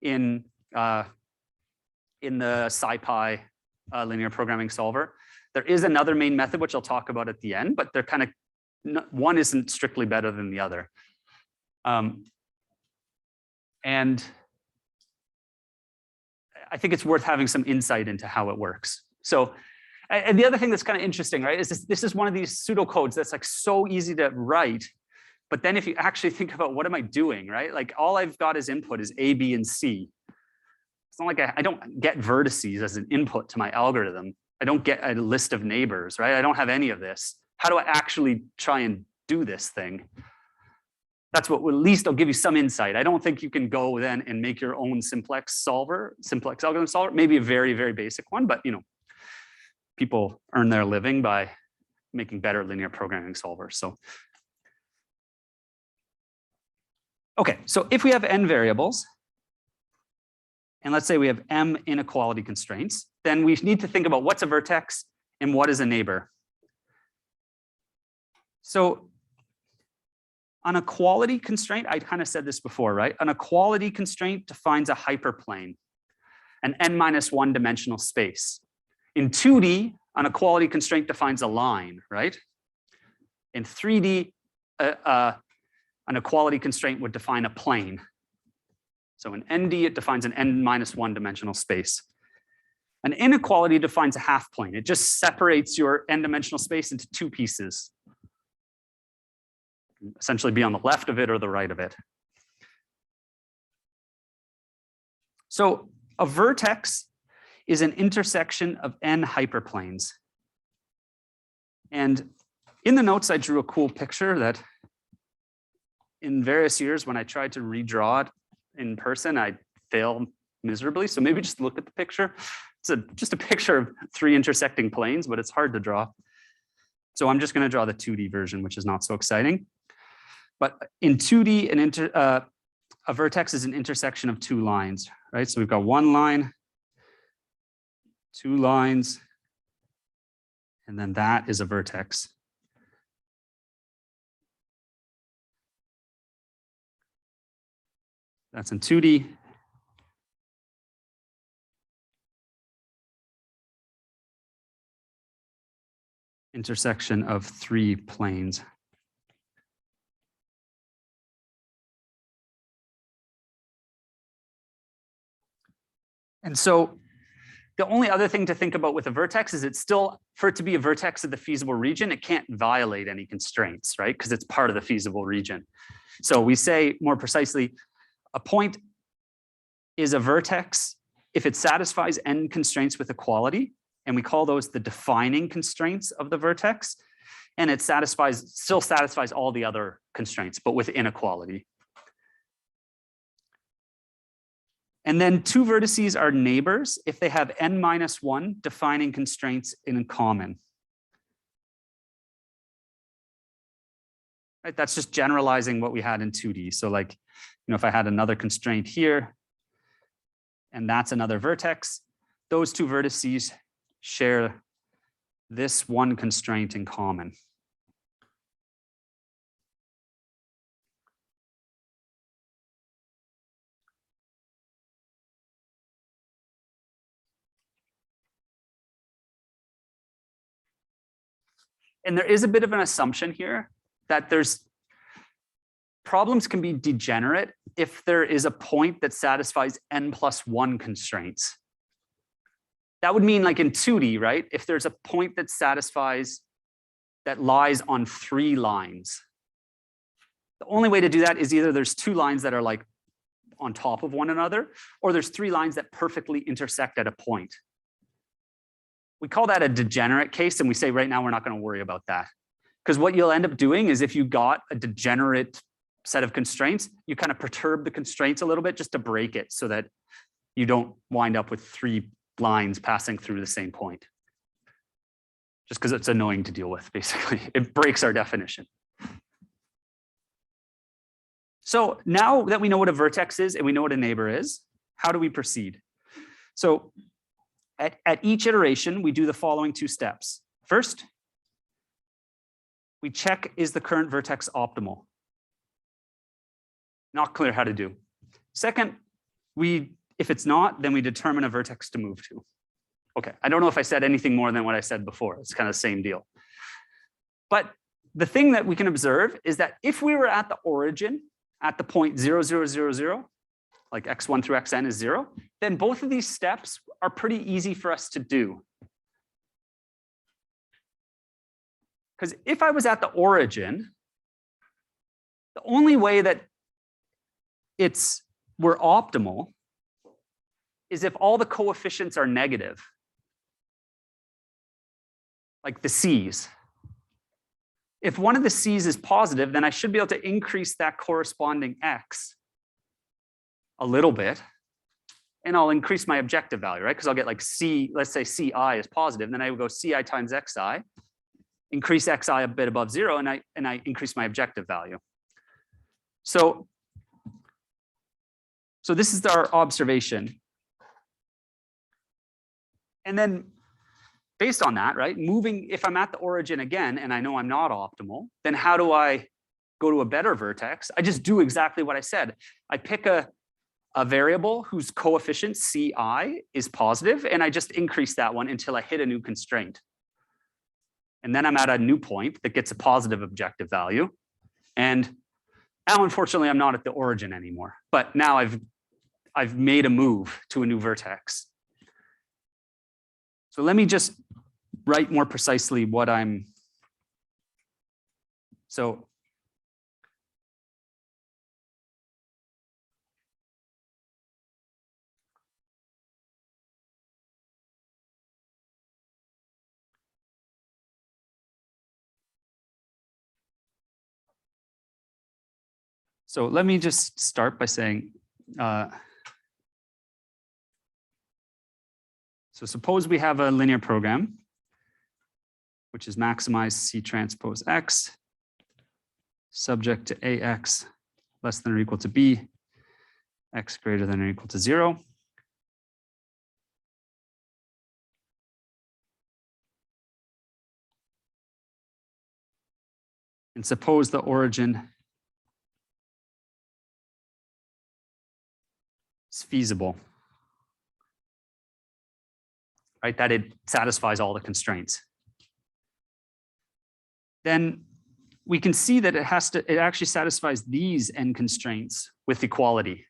in the SciPy linear programming solver. There is another main method, which I'll talk about at the end, but they're kind of, one isn't strictly better than the other. And I think it's worth having some insight into how it works. So, and the other thing that's kind of interesting, right, is this is one of these pseudocodes that's like so easy to write. But then if you actually think about what am I doing, right? Like all I've got as input is A, B, and C. It's not like I don't get vertices as an input to my algorithm. I don't get a list of neighbors, right? I don't have any of this. How do I actually try and do this thing? That's what, at least I'll give you some insight. I don't think you can go then and make your own simplex algorithm solver, maybe a very, very basic one, but you know, people earn their living by making better linear programming solvers. So, okay, so if we have n variables, and let's say we have m inequality constraints, then we need to think about what's a vertex and what is a neighbor. So an equality constraint, I kind of said this before, right? An equality constraint defines a hyperplane, an n-1 dimensional space. In 2D, an equality constraint defines a line, right? In 3D, an equality constraint would define a plane. So in ND, it defines an n-1 dimensional space. An inequality defines a half plane. It just separates your n-dimensional space into two pieces. Essentially be on the left of it or the right of it. So a vertex is an intersection of n hyperplanes. And in the notes, I drew a cool picture that in various years when I tried to redraw it in person, I failed miserably. So maybe just look at the picture. It's just a picture of three intersecting planes, but it's hard to draw. So I'm just going to draw the 2D version, which is not so exciting. But in 2D, a vertex is an intersection of two lines, right? So we've got one line, two lines, and then that is a vertex. That's in 2D. Intersection of three planes. And so the only other thing to think about with a vertex is it's still, for it to be a vertex of the feasible region, it can't violate any constraints, right? Because it's part of the feasible region. So we say more precisely, a point is a vertex if it satisfies n constraints with equality, and we call those the defining constraints of the vertex, and it still satisfies all the other constraints, but with inequality. And then two vertices are neighbors if they have n-1 defining constraints in common. Right, that's just generalizing what we had in 2D. So like, if I had another constraint here, and that's another vertex, those two vertices share this one constraint in common. And there is a bit of an assumption here that problems can be degenerate if there is a point that satisfies n+1 constraints. That would mean like in 2D, right? If there's a point that lies on 3 lines. The only way to do that is either there's 2 lines that are like on top of one another, or there's 3 lines that perfectly intersect at a point. We call that a degenerate case, and we say right now we're not going to worry about that. Because what you'll end up doing is if you got a degenerate set of constraints, you kind of perturb the constraints a little bit just to break it so that you don't wind up with 3 lines passing through the same point. Just because it's annoying to deal with, basically. It breaks our definition. So now that we know what a vertex is and we know what a neighbor is, how do we proceed? So at each iteration, we do the following 2 steps. First, we check, is the current vertex optimal? Not clear how to do. Second, if it's not, then we determine a vertex to move to. Okay, I don't know if I said anything more than what I said before. It's kind of the same deal. But the thing that we can observe is that if we were at the origin, at the point 0, 0, 0, 0, like x1 through xn is 0, then both of these steps are pretty easy for us to do. Because if I was at the origin, the only way that we're optimal is if all the coefficients are negative, like the c's. If one of the c's is positive, then I should be able to increase that corresponding x a little bit, and I'll increase my objective value, right? Because I'll get like c, let's say ci is positive, and then I would go ci times xi, increase xi a bit above 0, and I increase my objective value. So this is our observation. And then based on that, right, if I'm at the origin again and I know I'm not optimal, then how do I go to a better vertex? I just do exactly what I said. I pick a variable whose coefficient ci is positive, and I just increase that one until I hit a new constraint. And then I'm at a new point that gets a positive objective value. And now, unfortunately, I'm not at the origin anymore. But now I've made a move to a new vertex. So let me just write more precisely what I'm. So let me just start by saying, so suppose we have a linear program, which is maximize C transpose X, subject to AX less than or equal to B, X greater than or equal to 0. And suppose the origin is feasible, right? That it satisfies all the constraints. Then we can see that it actually satisfies these n constraints with equality.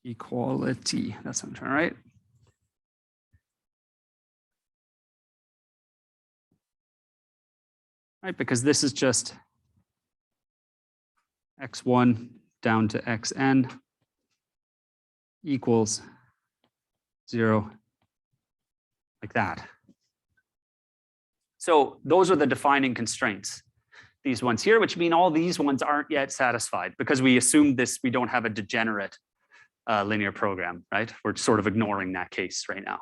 Equality, that's what I'm trying to write. Right, because this is just x1 down to xn equals 0, like that. So those are the defining constraints. These ones here, which mean all these ones aren't yet satisfied because we assumed this, we don't have a degenerate linear program, right? We're sort of ignoring that case right now.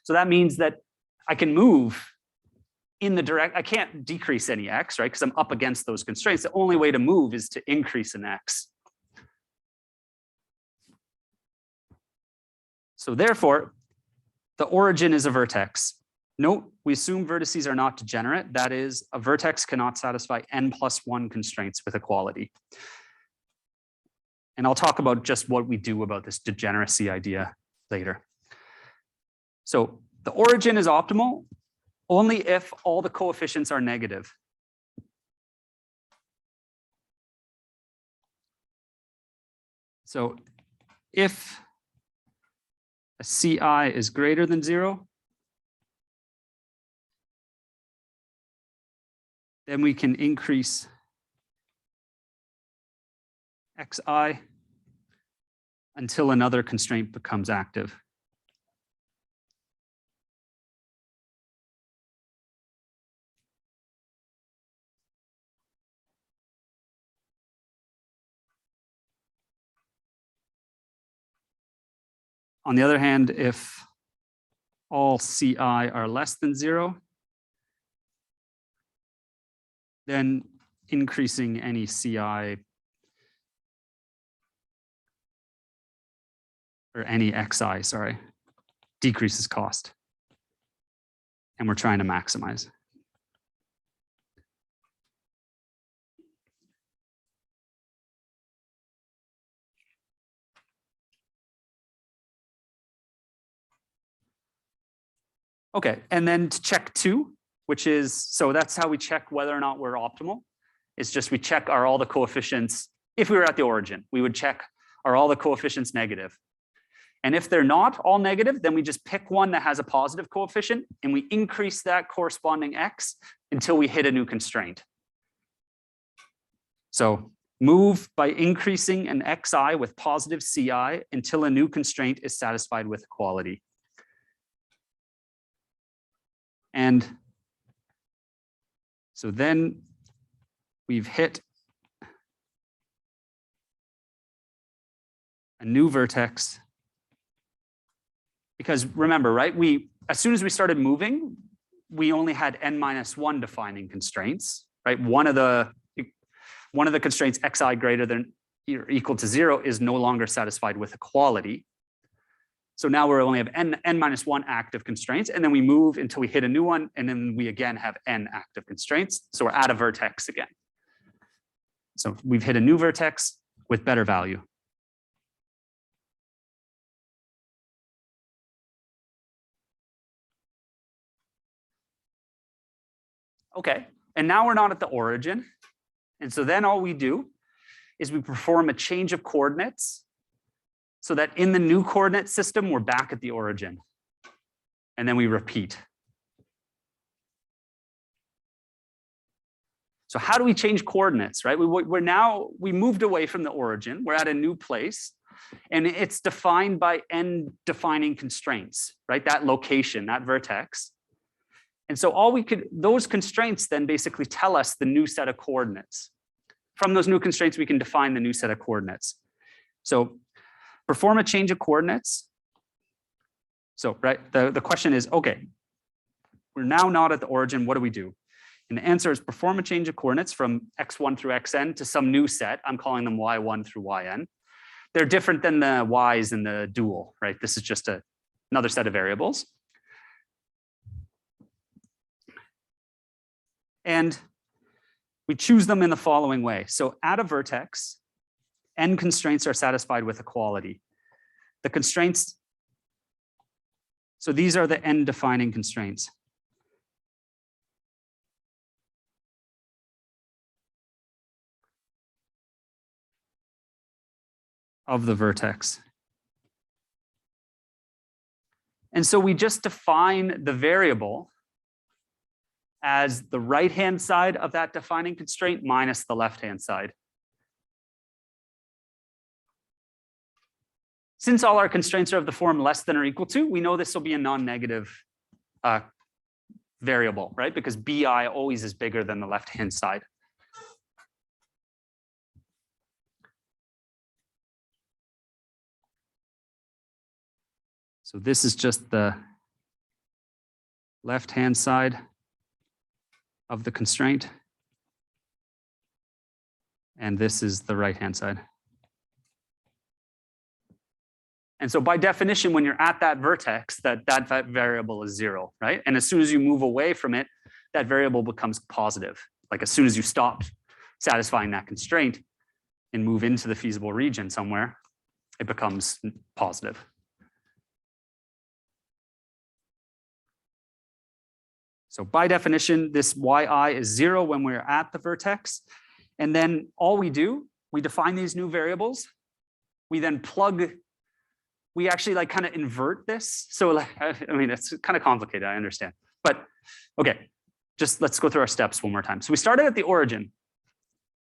So that means that I can move in the direct, I can't decrease any x, right? Because I'm up against those constraints. The only way to move is to increase an x. So therefore, the origin is a vertex. Note, we assume vertices are not degenerate. That is, a vertex cannot satisfy n+1 constraints with equality. And I'll talk about just what we do about this degeneracy idea later. So the origin is optimal only if all the coefficients are negative. So if a CI is greater than 0, then we can increase xi until another constraint becomes active. On the other hand, if all CI are less than 0, then increasing any CI or any XI, sorry, decreases cost. And we're trying to maximize. Okay, and then to check 2, which is, so that's how we check whether or not we're optimal. It's just we check are all the coefficients, if we were at the origin, we would check are all the coefficients negative. And if they're not all negative, then we just pick one that has a positive coefficient and we increase that corresponding x until we hit a new constraint. So move by increasing an xi with positive ci until a new constraint is satisfied with equality. And so then we've hit a new vertex. Because remember, right, as soon as we started moving, we only had n-1 defining constraints, right? One of the constraints xi greater than or equal to 0 is no longer satisfied with equality. So now we only have n-1 active constraints, and then we move until we hit a new one, and then we again have n active constraints. So we're at a vertex again. So we've hit a new vertex with better value. Okay, and now we're not at the origin. And so then all we do is we perform a change of coordinates so that in the new coordinate system, we're back at the origin. And then we repeat. So how do we change coordinates, right? We moved away from the origin. We're at a new place. And it's defined by n defining constraints, right? That location, that vertex. And so those constraints then basically tell us the new set of coordinates. From those new constraints, we can define the new set of coordinates. So perform a change of coordinates. So, right, the question is, okay, we're now not at the origin, what do we do? And the answer is perform a change of coordinates from x1 through xn to some new set. I'm calling them y1 through yn. They're different than the y's in the dual, right? This is just another set of variables. And we choose them in the following way. So at a vertex, n constraints are satisfied with equality. The constraints, so these are the n defining constraints. Of the vertex. And so we just define the variable as the right-hand side of that defining constraint minus the left-hand side. Since all our constraints are of the form less than or equal to, we know this will be a non-negative variable, right? Because bi always is bigger than the left-hand side. So this is just the left-hand side of the constraint. And this is the right-hand side. And so by definition, when you're at that vertex, that variable is 0, right? And as soon as you move away from it, that variable becomes positive. Like as soon as you stop satisfying that constraint and move into the feasible region somewhere, it becomes positive. So by definition, this yi is 0 when we're at the vertex. And then all we do, we define these new variables. We then plug, we actually like kind of invert this. So like, I mean, it's kind of complicated, I understand. But okay, just let's go through our steps one more time. So we started at the origin.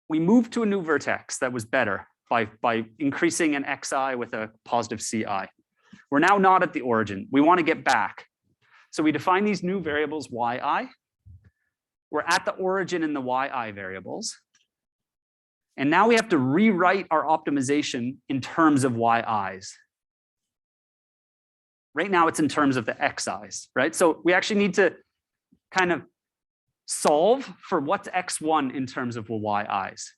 We moved to a new vertex that was better by increasing an xi with a positive ci. We're now not at the origin. We want to get back. So we define these new variables yi. We're at the origin in the yi variables. And now we have to rewrite our optimization in terms of yi's. Right now it's in terms of the xi's, right? So we actually need to kind of solve for what's x1 in terms of the yi's,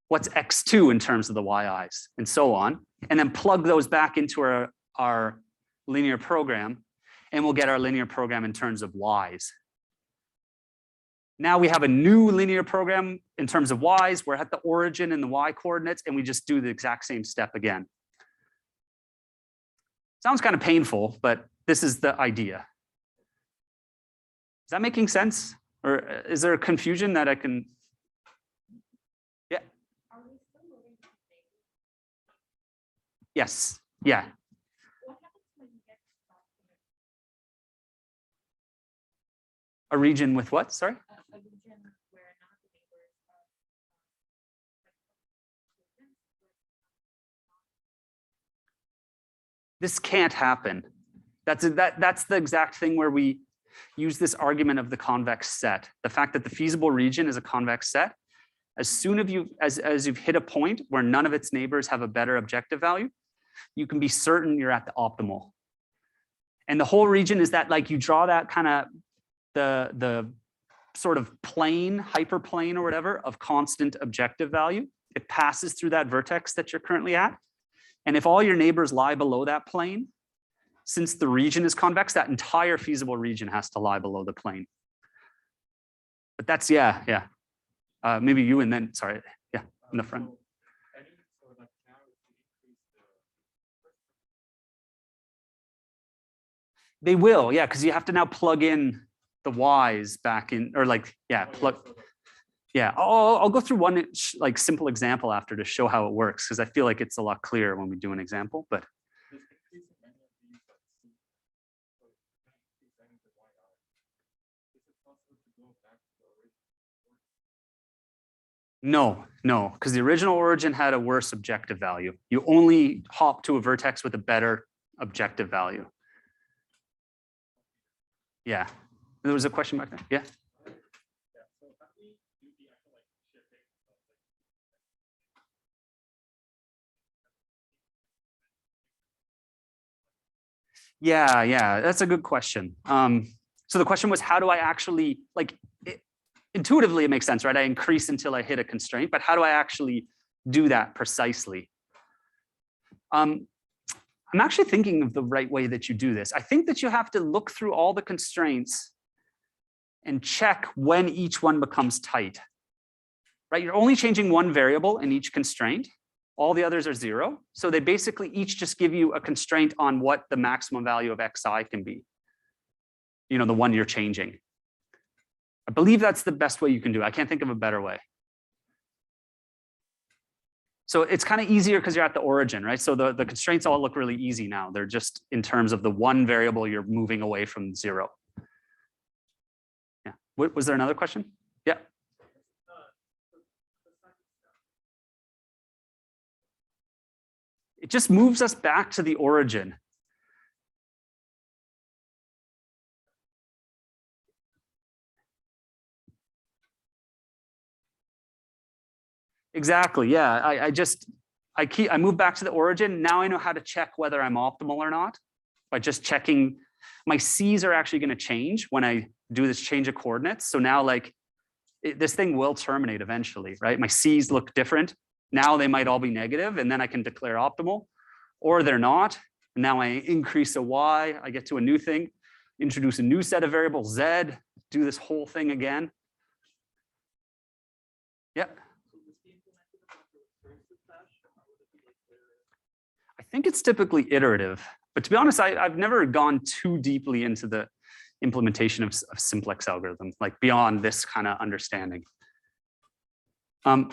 what's x2 in terms of the yi's, and so on, and then plug those back into our linear program, and we'll get our linear program in terms of y's. Now we have a new linear program in terms of y's. We're at the origin in the y coordinates, and we just do the exact same step again. Sounds kind of painful, but this is the idea. Is that making sense? Or is there a confusion that I can? Yeah. Are we still moving to things? Yes. Yeah. What happens when you get stuck in A region with what? Sorry. a region where none of the neighbors are This can't happen. That's the exact thing where we use this argument of the convex set. The fact that the feasible region is a convex set. As soon as you've hit a point where none of its neighbors have a better objective value, you can be certain you're at the optimal. And the whole region is that like you draw that kind of the sort of plane, hyperplane or whatever of constant objective value. It passes through that vertex that you're currently at. And if all your neighbors lie below that plane, since the region is convex, that entire feasible region has to lie below the plane. But that's, yeah. Maybe you and then, sorry, yeah, in the front. They will, yeah, because you have to now plug in the y's back in, or like, yeah, plug. Yeah, I'll go through one like simple example after to show how it works, because I feel like it's a lot clearer when we do an example, but. No, because the original origin had a worse objective value. You only hop to a vertex with a better objective value. Yeah, there was a question back there, yeah. Yeah, that's a good question. So the question was, how do I actually, like, intuitively it makes sense, right? I increase until I hit a constraint, but how do I actually do that precisely? I'm actually thinking of the right way that you do this. I think that you have to look through all the constraints and check when each one becomes tight, right? You're only changing one variable in each constraint. All the others are 0. So they basically each just give you a constraint on what the maximum value of xi can be. You know, the one you're changing. I believe that's the best way you can do it. I can't think of a better way. So it's kind of easier because you're at the origin, right? So the constraints all look really easy now. They're just in terms of the one variable you're moving away from 0. Yeah. Was there another question? Yeah. It just moves us back to the origin. Exactly. Yeah. I move back to the origin. Now I know how to check whether I'm optimal or not by just checking. My C's are actually going to change when I do this change of coordinates. So now this thing will terminate eventually, right? My C's look different. Now they might all be negative, and then I can declare optimal, or they're not. And now I increase a Y, I get to a new thing, introduce a new set of variables, Z, do this whole thing again. Yeah. I think it's typically iterative, but to be honest, I've never gone too deeply into the implementation of simplex algorithm, like beyond this kind of understanding. So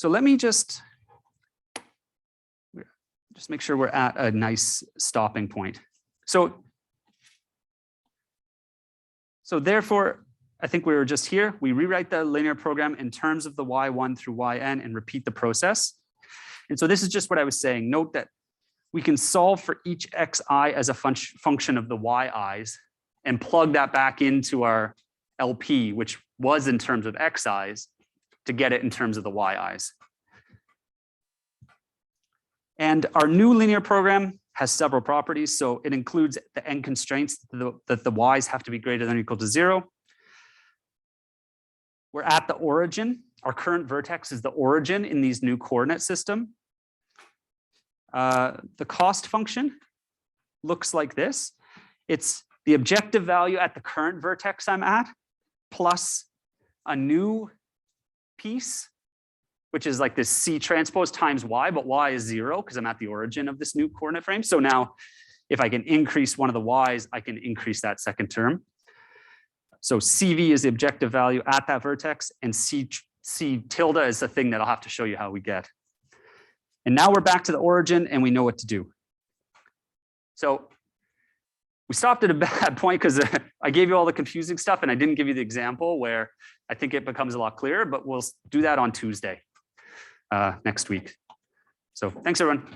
let me just make sure we're at a nice stopping point. So therefore, I think we were just here. We rewrite the linear program in terms of the y1 through yn and repeat the process. And so this is just what I was saying. Note that we can solve for each xi as a function of the yi's and plug that back into our LP, which was in terms of xi's, to get it in terms of the yi's. And our new linear program has several properties. So it includes the n constraints that the y's have to be greater than or equal to 0. We're at the origin. Our current vertex is the origin in these new coordinate system. The cost function looks like this. It's the objective value at the current vertex I'm at, plus a new piece, which is like this C transpose times Y, but Y is 0 because I'm at the origin of this new coordinate frame. So now if I can increase one of the Y's, I can increase that second term. So CV is the objective value at that vertex, and C tilde is the thing that I'll have to show you how we get. And now we're back to the origin and we know what to do. So we stopped at a bad point because I gave you all the confusing stuff and I didn't give you the example where I think it becomes a lot clearer, but we'll do that on Tuesday next week. So thanks, everyone.